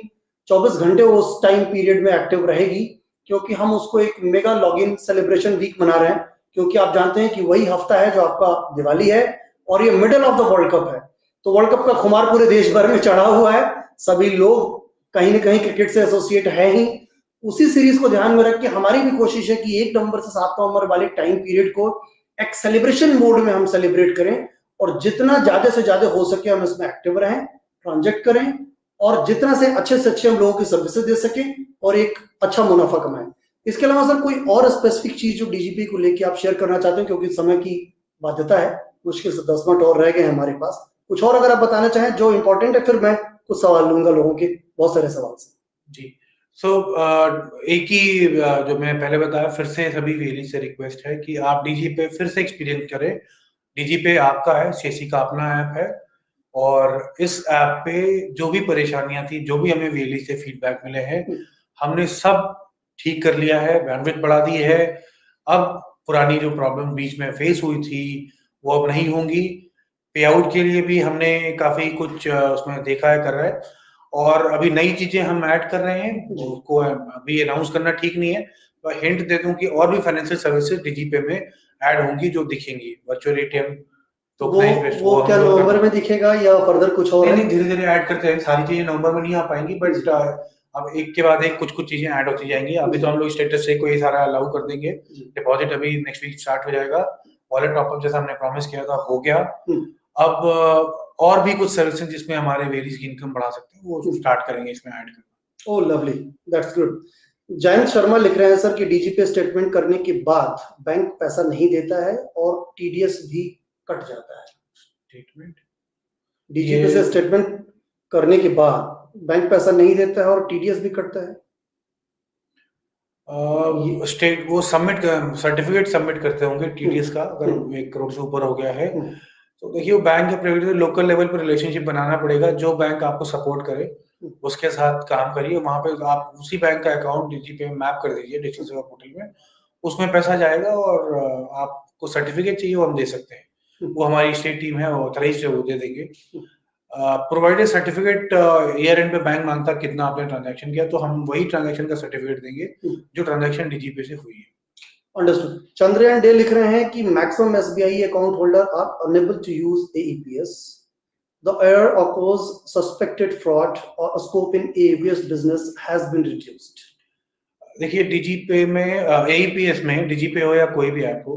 24 घंटे उस टाइम पीरियड में एक्टिव रहेगी, क्योंकि हम उसको एक मेगा लॉगिन सेलिब्रेशन वीक मना रहे हैं। क्योंकि आप जानते हैं कि वही हफ्ता है जो आपका दिवाली है और ये middle of the world cup है। तो वर्ल्ड कप का खुमार पूरे देश भर में चढ़ा हुआ है, सभी लोग कहीं ना कहीं क्रिकेट से एसोसिएट है ही। उसी सीरीज को ध्यान में रख के हमारी भी कोशिश है कि 1 नवंबर से 7 नवंबर वाले टाइम पीरियड को एक सेलिब्रेशन मोड में हम सेलिब्रेट करें, और जितना ज्यादा से ज्यादा हो सके हम इसमें एक्टिव रहें, ट्रांजेक्ट करें, और जितना से अच्छे हम लोगों की सर्विसेज दे सकें और एक अच्छा मुनाफा कमाएं। इसके अलावा सर कोई और स्पेसिफिक चीज जो डीजीपी को लेके आप शेयर करना चाहते हैं, क्योंकि समय की बाध्यता है, मुश्किल से 10 मिनट और रह गए हैं हमारे पास। कुछ और अगर आप बताना चाहें जो इंपॉर्टेंट है, फिर मैं कुछ सवाल लूंगा लोगों के, बहुत सारे सवाल से। जी, एक ही जो मैं पहले बताया, फिर से सभी वीएलई से रिक्वेस्ट है कि आप डीजीपे फिर से एक्सपीरियंस करें। डीजीपे आपका है, सीएससी का अपना ऐप है, और इस ऐप पे जो भी परेशानियां थी, जो भी हमें वीएलई से फीडबैक मिले हैं, हमने सब ठीक कर लिया है, बैंडविड्थ बढ़ा दी है। अब पुरानी जो प्रॉब्लम बीच में फेस हुई थी वो अब नहीं होंगी। पे आउट के लिए भी हमने काफी कुछ उसमें देखा है, कर रहा है, और अभी नई चीजें हम ऐड कर रहे हैं, उसको अभी अनाउंस करना ठीक नहीं है। तो हिंट दे दूं कि और भी फाइनेंशियल सर्विसेज डीजीपे में ऐड होंगी जो दिखेंगी, वर्चुअल एटीएम, तो वो क्या नवंबर में दिखेगा या फर्दर कुछ और? नहीं, धीरे धीरे ऐड करते हैं। सारी चीजें नवंबर में नहीं आ पाएंगी, बट अब एक के बाद एक कुछ चीजें ऐड होती जाएंगी। अभी तो हम लोग स्टेटस से कोई सारा अलाउ कर देंगे। डिपॉजिट अभी नेक्स्ट वीक स्टार्ट हो जाएगा, वॉलेट टॉपअप जैसा हमने प्रॉमिस किया था हो गया। अब और भी कुछ सर्विसेज जिसमें हमारे वेरीज की इनकम बढ़ा सकते हैं, वो स्टार्ट करेंगे इसमें ऐड करना। ओह lovely, that's good. Jayant Sharma लिख रहे हैं सर कि डीजीपी स्टेटमेंट करने के बाद बैंक पैसा नहीं देता है और टीडीएस भी कट जाता है। स्टेटमेंट, डीजीपी से स्टेटमेंट करने के बाद बैंक पैसा नहीं देता है और टीडीएस भी कटता है। स्टेट वो सर्टिफिकेट सबमिट करते होंगे टीडीएस का, अगर 1 करोड़ से ऊपर हो गया है तो देखिए वो बैंक या प्राइवेट लोकल लेवल पर रिलेशनशिप बनाना पड़ेगा। जो बैंक आपको सपोर्ट करे उसके साथ काम करिए। वहां पे आप उसी बैंक का अकाउंट डीजीपी में मैप कर दीजिए डिजिटल सेवा पोर्टल में, उसमें पैसा जाएगा और आपको सर्टिफिकेट चाहिए वो हम दे सकते हैं। वो हमारी स्टेट टीम है, वो ऑथराइज्ड है, वो दे देंगे। प्रोवाइडेड सर्टिफिकेट ईयर एंड पे बैंक मांगता कितना आपने ट्रांजैक्शन किया, तो हम वही ट्रांजैक्शन का सर्टिफिकेट देंगे जो ट्रांजैक्शन डीजीपी से हुई है। अंडरस्टूड। चंद्रयान डे लिख रहे हैं कि maximum SBI account holder are unable to use AEPS. The error occurs suspected fraud or a scope in AEPS business has been reduced. देखिए डीजीपे में एईपीएस में, डीजीपे हो या कोई भी ऐप हो,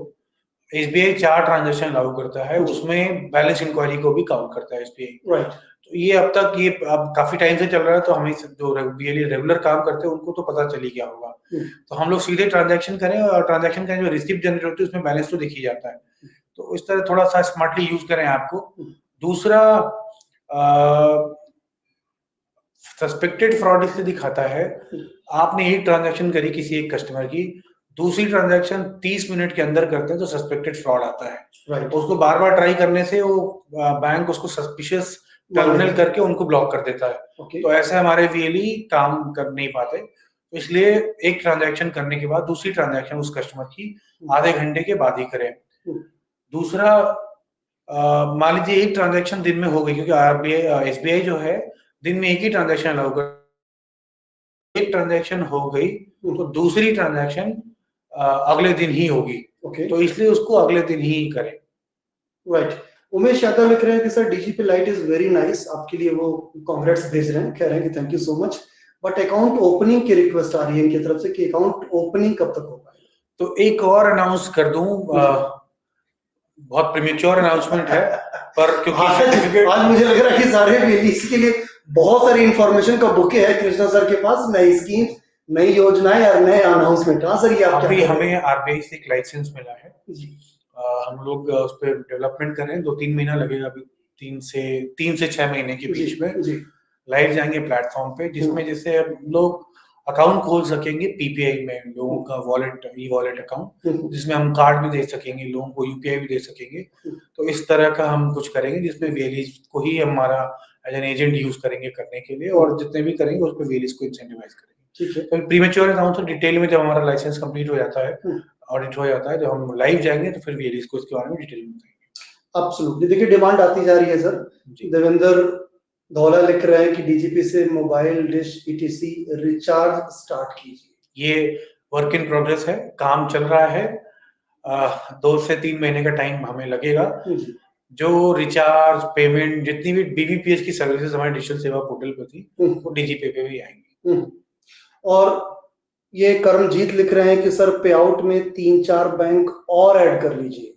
एसबीआई 4 ट्रांजैक्शन लागू करता है, उसमें बैलेंस इंक्वायरी को भी काउंट करता है एसबीआई। राइट। तो ये अब तक ये अब काफी टाइम से चल रहा है, तो हमें जो रेगुलर काम करते हैं उनको तो पता चल ही गया होगा। तो हम लोग सीधे ट्रांजैक्शन करें और ट्रांजैक्शन का जो रिसिप्ट जनरेट होती है उसमें बैलेंस तो दिख ही जाता है। तो इस तरह थोड़ा सा स्मार्टली यूज करें ऐप को। दूसरा, सस्पेक्टेड फ्रॉड इसलिए दिखाता है, आपने एक ट्रांजैक्शन करी किसी एक कस्टमर की, दूसरी ट्रांजैक्शन 30 मिनट के अंदर करते हैं तो सस्पेक्टेड फ्रॉड आता है। राइट। उसको बार बार ट्राई करने से वो बैंक उसको सस्पिशियस टर्मिनल करके उनको ब्लॉक कर देता है। तो ऐसे हमारे वीएलई काम कर नहीं पाते, इसलिए एक ट्रांजैक्शन करने के बाद दूसरी ट्रांजैक्शन उस कस्टमर की आधे घंटे के बाद ही करें। दूसरा, मान लीजिए एक ट्रांजैक्शन दिन में हो गई, क्योंकि आरबीआई एसबीआई जो है दिन में एक ही ट्रांजैक्शन अलाउ कर, एक ट्रांजैक्शन हो गई तो दूसरी ट्रांजैक्शन अगले दिन ही होगी। तो इसलिए उसको अगले दिन ही करें। राइट। उमेश यादव लिख रहे हैं कि sir DGP light is very nice, आपके लिए वो कांग्रेट्स भेज रहे हैं, कह रहे हैं कि thank you so much, but account opening की रिक्वेस्ट आ रही है इनकी तरफ से कि अकाउंट ओपनिंग कब तक होगा। तो एक और अनाउंस कर दूं, बहुत प्रीमेच्योर अनाउंसमेंट है, पर क्योंकि आज मुझे लग रहा है कि सारे रिलीज के लिए बहुत सारी इंफॉर्मेशन का बुके है कृष्णा सर के पास, नई स्कीम, नई योजनाएं और नए अनाउंसमेंट। हाँ सर, ये आप अभी हमें आरबीआई से एक लाइसेंस मिला है जी, हम लोग उस पर डेवलपमेंट कर रहे हैं, 2-3 महीना लगेगा, अभी 3 से 6 महीने के बीच में लाइव जाएंगे प्लेटफॉर्म पे, जिसमें जैसे लोग अकाउंट खोल सकेंगे पीपीआई में, लोगों का वॉलेट, ई वॉलेट अकाउंट, जिसमें हम कार्ड भी दे सकेंगे, लोगों को यूपीआई भी दे सकेंगे। तो इस तरह का हम कुछ करेंगे जिसमें वेलीज को ही हमारा एज एन एजेंट यूज करेंगे करने के लिए, और जितने भी करेंगे उस पर वेलीज को इंसेंटिवाइज करेंगे। ठीक है, तो प्रीमेच्योर अकाउंट तो डिटेल में जब हमारा लाइसेंस कंप्लीट हो जाता है, ऑडिट हो जाता है, जब हम लाइव जाएंगे तो फिर वेलीज को इसके बारे में डिटेल में बताएंगे। एब्सोल्युटली। देखिए डिमांड आती जा रही है सर। देवेंद्र धौला लिख रहे हैं कि डीजीपी से mobile dish etc recharge start कीजिए। ये वर्क इन प्रोग्रेस है, काम चल रहा है, 2 से 3 महीने का टाइम हमें लगेगा। जो रिचार्ज पेमेंट जितनी भी बीबीपीएस की सर्विसेज हमारे डिजिटल सेवा पोर्टल पे थी वो डीजीपी पे भी आएंगी। और ये कर्मजीत लिख रहे हैं कि सर पे आउट में 3-4 बैंक और ऐड कर लीजिए।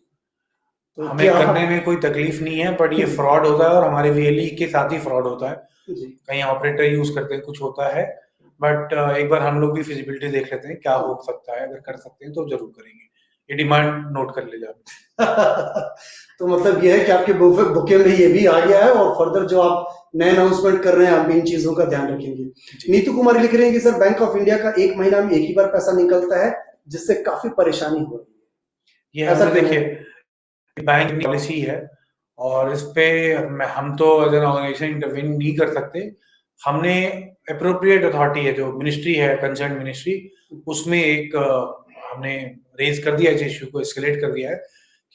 तो हमें करने में कोई तकलीफ नहीं है, बट ये फ्रॉड होता है और हमारे वीएलई के साथ ही फ्रॉड होता है, कहीं ऑपरेटर यूज करते हैं, कुछ होता है, बट एक बार हम लोग भी फिजिबिलिटी देख लेते हैं क्या हो सकता है, अगर कर सकते हैं तो जरूर करेंगे। ये डिमांड नोट कर ले जाए। तो मतलब ये है कि आपके बुके में ये भी आ गया है, और फर्दर जो आप नए अनाउंसमेंट कर रहे हैं आप इन चीजों का ध्यान रखेंगे। नीतू कुमारी लिख रहे हैं कि सर बैंक ऑफ इंडिया का 1 महीना में एक ही बार पैसा निकलता है, जिससे काफी परेशानी हो रही है। ये ऐसा देखिए, बैंक की पॉलिसी है और इस पे हम तो एज एन ऑर्गेनाइजेशन इंटरवीन नहीं कर सकते। हमने एप्रोप्रिएट अथॉरिटी है जो मिनिस्ट्री है, कंसर्न मिनिस्ट्री, उसमें एक हमने रेज कर दिया, इस इश्यू को एस्केलेट कर दिया है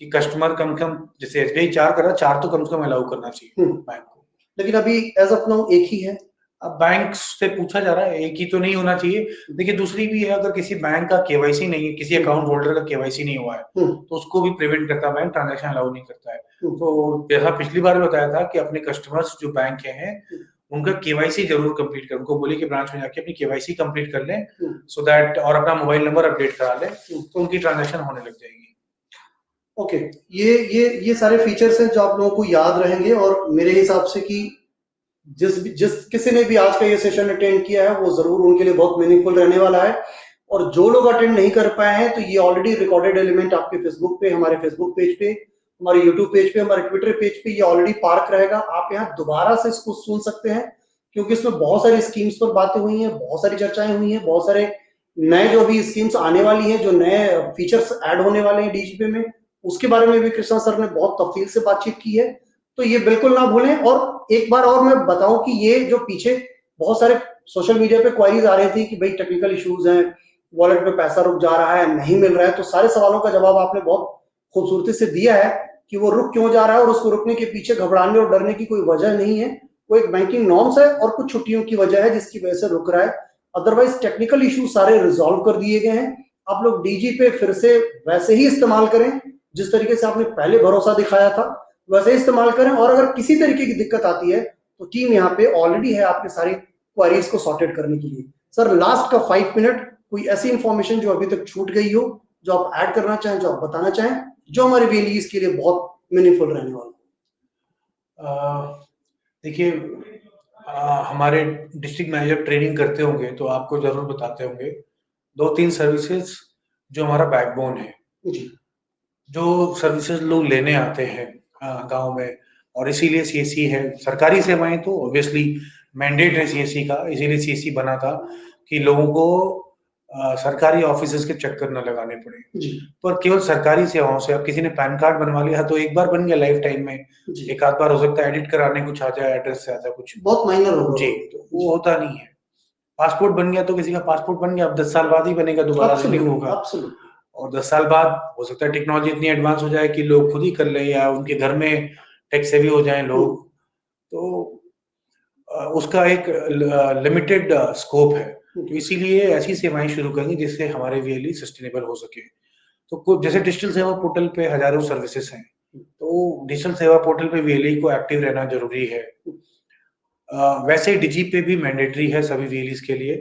कि कस्टमर कम से कम, जैसे एसबीआई 4 कर रहा है, 4 तो कम से कम अलाउ करना चाहिए बैंक को। लेकिन अभी एज ऑफ नाउ एक ही है। अब बैंक से पूछा जा रहा है, एक ही तो नहीं होना चाहिए। देखिए दूसरी भी है, अगर किसी बैंक का केवाईसी नहीं है, किसी अकाउंट होल्डर का केवाईसी नहीं हुआ है, तो उसको भी प्रिवेंट करता है बैंक, ट्रांजैक्शन अलाउ नहीं करता है। तो जैसा पिछली बार बताया था कि अपने कस्टमर्स जो बैंक के हैं उनका केवाईसी जरूर कंप्लीट करें, उनको बोलिए कि ब्रांच में जाके अपनी केवाईसी कंप्लीट कर लें, सो दैट, और अपना मोबाइल नंबर अपडेट करा लें, तो उनकी ट्रांजैक्शन होने लग जाएगी। ओके, ये सारे फीचर्स हैं जो आप लोगों को याद रहेंगे, और मेरे हिसाब से कि जिस किसी ने भी आज का ये सेशन अटेंड किया है वो जरूर उनके लिए बहुत मीनिंगफुल रहने वाला है। और जो लोग अटेंड नहीं कर पाए हैं तो ये ऑलरेडी रिकॉर्डेड एलिमेंट आपके फेसबुक पे, हमारे फेसबुक पेज पे, हमारे यूट्यूब पेज पे, हमारे ट्विटर पेज पे ये ऑलरेडी पार्क रहेगा। आप यहाँ दोबारा से इसको सुन सकते हैं, क्योंकि इसमें बहुत सारी स्कीम्स पर बातें हुई हैं, बहुत सारी चर्चाएं हुई हैं, बहुत सारे नए जो भी स्कीम्स आने वाली हैं, जो नए फीचर्स ऐड होने वाले हैं डीजीपी में, उसके बारे में भी कृष्णा सर ने बहुत तफसील से बातचीत की है। तो ये बिल्कुल ना भूलें। और एक बार और मैं बताऊं कि ये जो पीछे बहुत सारे सोशल मीडिया पे क्वारीज आ रही थी कि भाई टेक्निकल इश्यूज हैं, वॉलेट पे पैसा रुक जा रहा है, नहीं मिल रहा है, तो सारे सवालों का जवाब आपने बहुत खूबसूरती से दिया है कि वो रुक क्यों जा रहा है, और उसको रुकने के पीछे घबराने और डरने की कोई वजह नहीं है। वो एक बैंकिंग नॉर्म्स है और कुछ छुट्टियों की वजह है जिसकी वजह से रुक रहा है। अदरवाइज टेक्निकल इश्यू सारे रिजॉल्व कर दिए गए हैं। आप लोग डीजी पे फिर से वैसे ही इस्तेमाल करें जिस तरीके से आपने पहले भरोसा दिखाया था, वैसे इस्तेमाल करें। और अगर किसी तरीके की दिक्कत आती है तो टीम यहाँ पे ऑलरेडी है आपके सारे क्वेरीज को सॉर्टेड करने के लिए। सर लास्ट का 5 मिनट, कोई ऐसी इंफॉर्मेशन जो अभी तक छूट गई हो, जो आप ऐड करना चाहें, जो आप बताना चाहें, जो हमारे वेलीज के लिए बहुत मीनिंगफुल रहने वाला। देखिए हमारे डिस्ट्रिक्ट मैनेजर ट्रेनिंग करते होंगे तो आपको जरूर बताते होंगे 2-3 सर्विसेज जो हमारा बैकबोन है जी, जो सर्विसेज लोग लेने आते हैं गांव में, और इसीलिए सीएससी है। सरकारी सेवाएं तो ऑब्वियसली मैंडेट है सीएससी का, इसीलिए सीएससी बना था कि लोगों को सरकारी ऑफिसेज के चक्कर न लगाने पड़े। पर केवल सरकारी सेवाओं से, अब किसी ने पैन कार्ड बनवा लिया तो एक बार बन गया लाइफ टाइम में, एक आध बार हो सकता है एडिट कराने कुछ आ जाए, एड्रेस से आ जाए, कुछ बहुत माइनर होगा जी, तो वो होता नहीं है। पासपोर्ट बन गया तो किसी का पासपोर्ट बन गया, अब 10 साल बाद ही बनेगा, दोबारा रिन्यू होगा, और 10 साल बाद हो सकता है टेक्नोलॉजी इतनी एडवांस हो जाए कि लोग खुद ही कर ले, या उनके घर में टेक सेवी हो जाएं लोग, तो उसका एक लिमिटेड स्कोप है। तो इसीलिए ऐसी सेवाएं शुरू करेंगे जिससे हमारे वीएलई सस्टेनेबल हो सके। तो जैसे डिजिटल सेवा पोर्टल पे हजारों सर्विसेज हैं, तो डिजिटल सेवा पोर्टल पे वीएलई को एक्टिव रहना जरूरी है। वैसे डिजी पे भी मैंडेटरी है सभी वीएलईज के लिए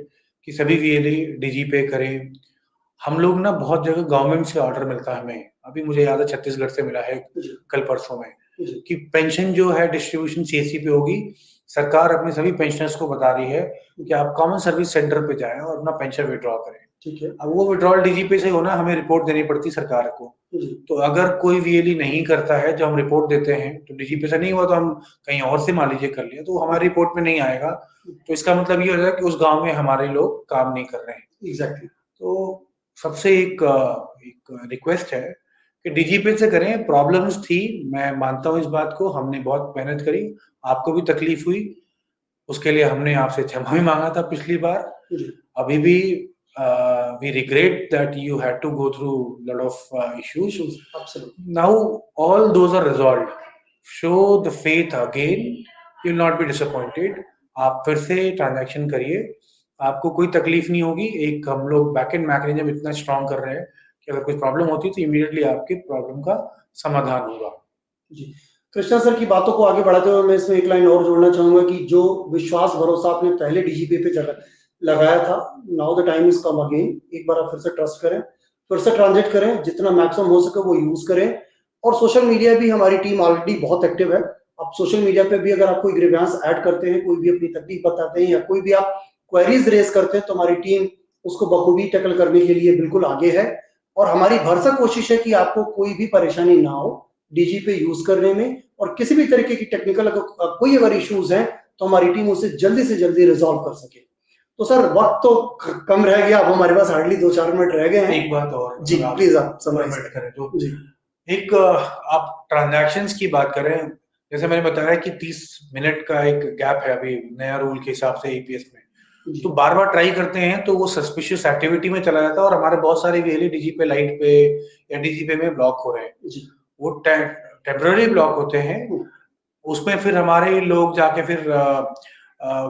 कि सभी वीएलई डिजी पे करें। हम लोग ना बहुत जगह गवर्नमेंट से ऑर्डर मिलता है हमें, अभी मुझे याद है छत्तीसगढ़ से मिला है कल परसों में, कि पेंशन जो है डिस्ट्रीब्यूशन सीएससी पे होगी। सरकार अपने सभी पेंशनर्स को बता रही है कि आप कॉमन सर्विस सेंटर पे जाएं और अपना पेंशन विड्रॉ करें। ठीक है, अब वो विड्रॉल डीजी पे से होना, हमें रिपोर्ट देनी पड़ती सरकार को। तो अगर कोई वीएलई नहीं करता है, जो हम रिपोर्ट देते हैं तो डीजी पे से नहीं हुआ तो हम कहीं और से मान लीजिए कर लिया, तो हमारी रिपोर्ट में नहीं आएगा, तो इसका मतलब ये हो जाएगा कि उस गांव में हमारे लोग काम नहीं कर रहे हैं। एग्जैक्टली। तो सबसे एक रिक्वेस्ट है कि डीजी पे से करें। प्रॉब्लम्स थी, मैं मानता हूँ इस बात को, हमने बहुत मेहनत करी, आपको भी तकलीफ हुई, उसके लिए हमने आपसे क्षमा भी मांगा था पिछली बार। अभी भी we regret that you had to go through a lot of issues. Absolutely. Now all those are resolved. Show the faith again. You will not be disappointed. आप फिर से ट्रांजैक्शन करिए, आपको कोई तकलीफ नहीं होगी। एक हम लोग बैकएंड मैकेनिज्म इतना स्ट्रॉन्ग कर रहे हैं कि अगर कोई प्रॉब्लम होती है तो इमीडिएटली आपकी प्रॉब्लम का समाधान होगा। जी, कृष्णा सर की बातों को आगे बढ़ाते हुए मैं इसमें एक लाइन और जोड़ना चाहूंगा कि जो विश्वास भरोसा आपने पहले डीजीपी पे लगाया था, now the time is come again. एक बार आप फिर से ट्रस्ट करें, फिर से ट्रांजेक्ट करें, जितना मैक्सिमम हो सके वो यूज करें। और सोशल मीडिया भी हमारी टीम ऑलरेडी बहुत एक्टिव है। आप सोशल मीडिया पे भी अगर आप कोई ग्रीवेंस ऐड करते हैं, कोई भी अपनी तकलीफ बताते हैं या कोई भी आप क्वेरीज रेज करते हैं, तो हमारी टीम उसको बखूबी टैकल करने के लिए बिल्कुल आगे है। और हमारी भरसक कोशिश है कि आपको कोई भी परेशानी ना हो डीजी पे यूज करने में, और किसी भी तरीके की टेक्निकल कोई अगर इश्यूज हैं तो हमारी टीम उसे जल्दी से जल्दी रिजॉल्व कर सके। तो सर वक्त तो कम रह गया, अब हमारे पास हार्डली 2-4 मिनट रह गए हैं। एक बात और जी प्लीज आप समराइज करें तो जी। एक आप ट्रांजैक्शंस की बात करें, जैसे मैंने बताया कि 30 मिनट का एक गैप है अभी नया रूल के हिसाब से ईपीएस में, तो बार बार ट्राई करते हैं तो वो सस्पिशियस एक्टिविटी में चला जाता है और हमारे बहुत सारे वीएलई डीजी पे लाइट पे या डीजी पे में ब्लॉक हो रहे हैं। जी। वो टेम्पररी ब्लॉक होते हैं, उसमें फिर हमारे लोग जाके फिर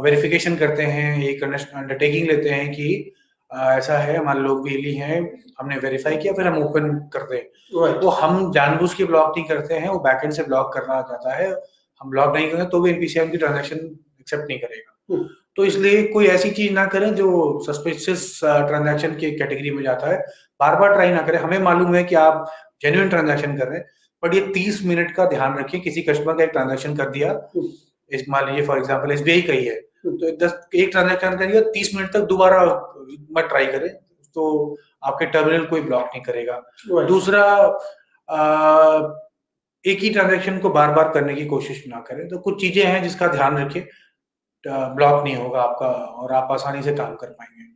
वेरिफिकेशन करते हैं, एक अंडरटेकिंग लेते हैं कि ऐसा है, हमारे लोग वीएलई हैं, हमने वेरीफाई किया, फिर हम ओपन करते हैं। वो हम जानबूझ के ब्लॉक नहीं करते हैं, वो बैकएंड से ब्लॉक करना जाता है। हम ब्लॉक नहीं करें तो भी एनपीसीआई की ट्रांजैक्शन एक्सेप्ट नहीं करेगा। तो इसलिए कोई ऐसी चीज ना करें जो सस्पिशियस ट्रांजैक्शन की कैटेगरी में जाता है। बार बार ट्राई ना करें। हमें मालूम है कि आप जेन्युइन ट्रांजैक्शन कर रहे हैं, बट ये 30 मिनट का ध्यान रखिए। किसी कस्टमर का एक ट्रांजैक्शन कर दिया, मान लीजिए फॉर एग्जांपल एसबीआई का ही है, तो एक ट्रांजैक्शन कर दिया, 30 मिनट तक दोबारा मत ट्राई करें, तो आपके टर्मिनल कोई ब्लॉक नहीं करेगा। दूसरा, एक ही ट्रांजैक्शन को बार बार करने की कोशिश ना करें। तो कुछ चीजें हैं जिसका ध्यान रखिए, ब्लॉक नहीं होगा आपका और आप आसानी से काम कर पाएंगे।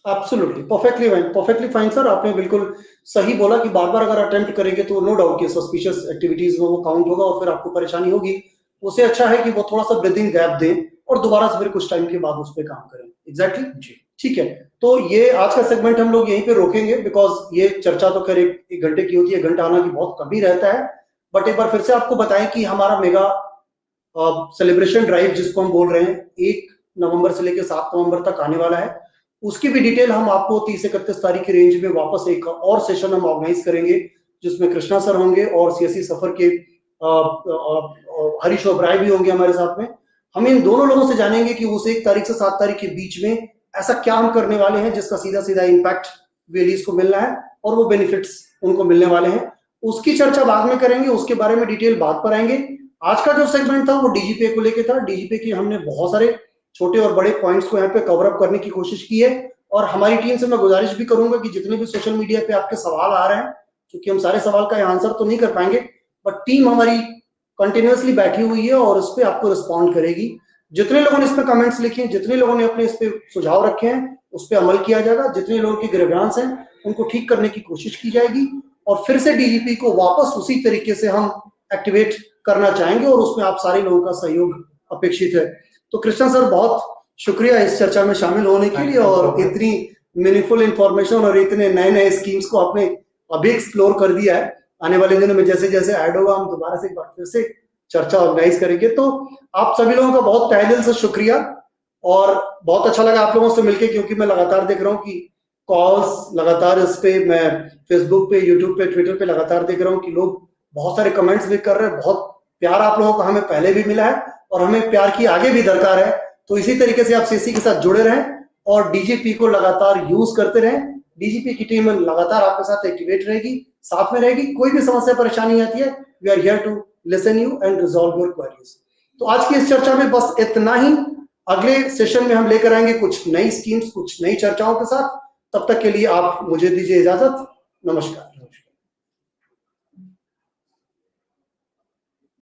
Absolutely, perfectly fine sir. आपने बिल्कुल सही बोला कि बार बार अगर अटेम्प्ट करेंगे तो नो डाउट कि सस्पिशियस एक्टिविटीज में वो काउंट होगा और फिर आपको परेशानी होगी। उससे अच्छा है कि वो थोड़ा सा ब्रीदिंग गैप दें और दोबारा से फिर कुछ टाइम के बाद उस पर काम करें। एग्जैक्टली जी, ठीक है। तो ये आज का सेगमेंट हम लोग यहीं पे रोकेंगे, बिकॉज ये चर्चा तो खैर एक घंटे की होती है, घंटा आना की बहुत कम ही रहता है। बट एक बार फिर से आपको बताएं कि हमारा मेगा सेलिब्रेशन ड्राइव जिसको हम बोल रहे हैं 1 नवंबर से लेकर 7 नवंबर तक आने वाला है। उसकी भी डिटेल हम आपको 30-31 तारीख की रेंज में वापस एक और सेशन हम ऑर्गेनाइज करेंगे, जिसमें कृष्णा सर होंगे और सीएससी सफर के हरीश ओबराय भी होंगे हमारे साथ में। हम इन दोनों लोगों से जानेंगे कि उस 1 तारीख से 7 तारीख के बीच में ऐसा क्या हम करने वाले हैं जिसका सीधा सीधा इम्पैक्ट वीएलईज को मिलना है और वो बेनिफिट्स उनको मिलने वाले हैं। उसकी चर्चा बाद में करेंगे, उसके बारे में डिटेल बाद पर आएंगे। आज का जो सेगमेंट था वो डीजीपे को लेके था। डीजीपे की हमने बहुत सारे छोटे और बड़े पॉइंट्स को यहाँ पे कवर अप करने की कोशिश की है, और हमारी टीम से मैं गुजारिश भी करूंगा कि जितने भी सोशल मीडिया पे आपके सवाल आ रहे हैं, क्योंकि हम सारे सवाल का आंसर तो नहीं कर पाएंगे, बट टीम हमारी कंटिन्यूअसली बैठी हुई है और उस पर आपको रिस्पॉन्ड करेगी। जितने लोगों ने इस पे कमेंट्स लिखे हैं, जितने लोगों ने अपने इस पे सुझाव रखे हैं, उस पे अमल किया जाएगा। जितने लोगों की ग्रीवेंस हैं उनको ठीक करने की कोशिश की जाएगी और फिर से डीजीपी को वापस उसी तरीके से हम एक्टिवेट करना चाहेंगे और उसमें आप सारे लोगों का सहयोग अपेक्षित है। तो कृष्णा सर, बहुत शुक्रिया इस चर्चा में शामिल होने के लिए और इतनी मीनिंगफुल इंफॉर्मेशन और इतने नए नए स्कीम्स को आपने अभी एक्सप्लोर कर दिया है। आने वाले दिनों में जैसे जैसे ऐड होगा हम दोबारा से एक बार फिर से चर्चा ऑर्गेनाइज करेंगे। तो आप सभी लोगों का बहुत तहे दिल से शुक्रिया और बहुत अच्छा लगा आप लोगों से मिलके, क्योंकि मैं लगातार देख रहा हूँ कि कॉल्स लगातार इस पे, मैं फेसबुक पे, यूट्यूब पे, ट्विटर पे लगातार देख रहा हूँ कि लोग बहुत सारे कमेंट्स भी कर रहे हैं। बहुत प्यार आप लोगों का हमें पहले भी मिला है और हमें प्यार की आगे भी दरकार है। तो इसी तरीके से आप सीएससी के साथ जुड़े रहें और डीजीपी को लगातार यूज करते रहें। डीजीपी की टीम लगातार आपके साथ एक्टिवेट रहेगी, साथ में रहेगी। कोई भी समस्या परेशानी आती है, we are here to listen you and resolve your queries. तो आज की इस चर्चा में बस इतना ही। अगले सेशन में हम लेकर आएंगे कुछ नई स्कीम्स, कुछ नई चर्चाओं के साथ। तब तक के लिए आप मुझे दीजिए इजाजत। नमस्कार।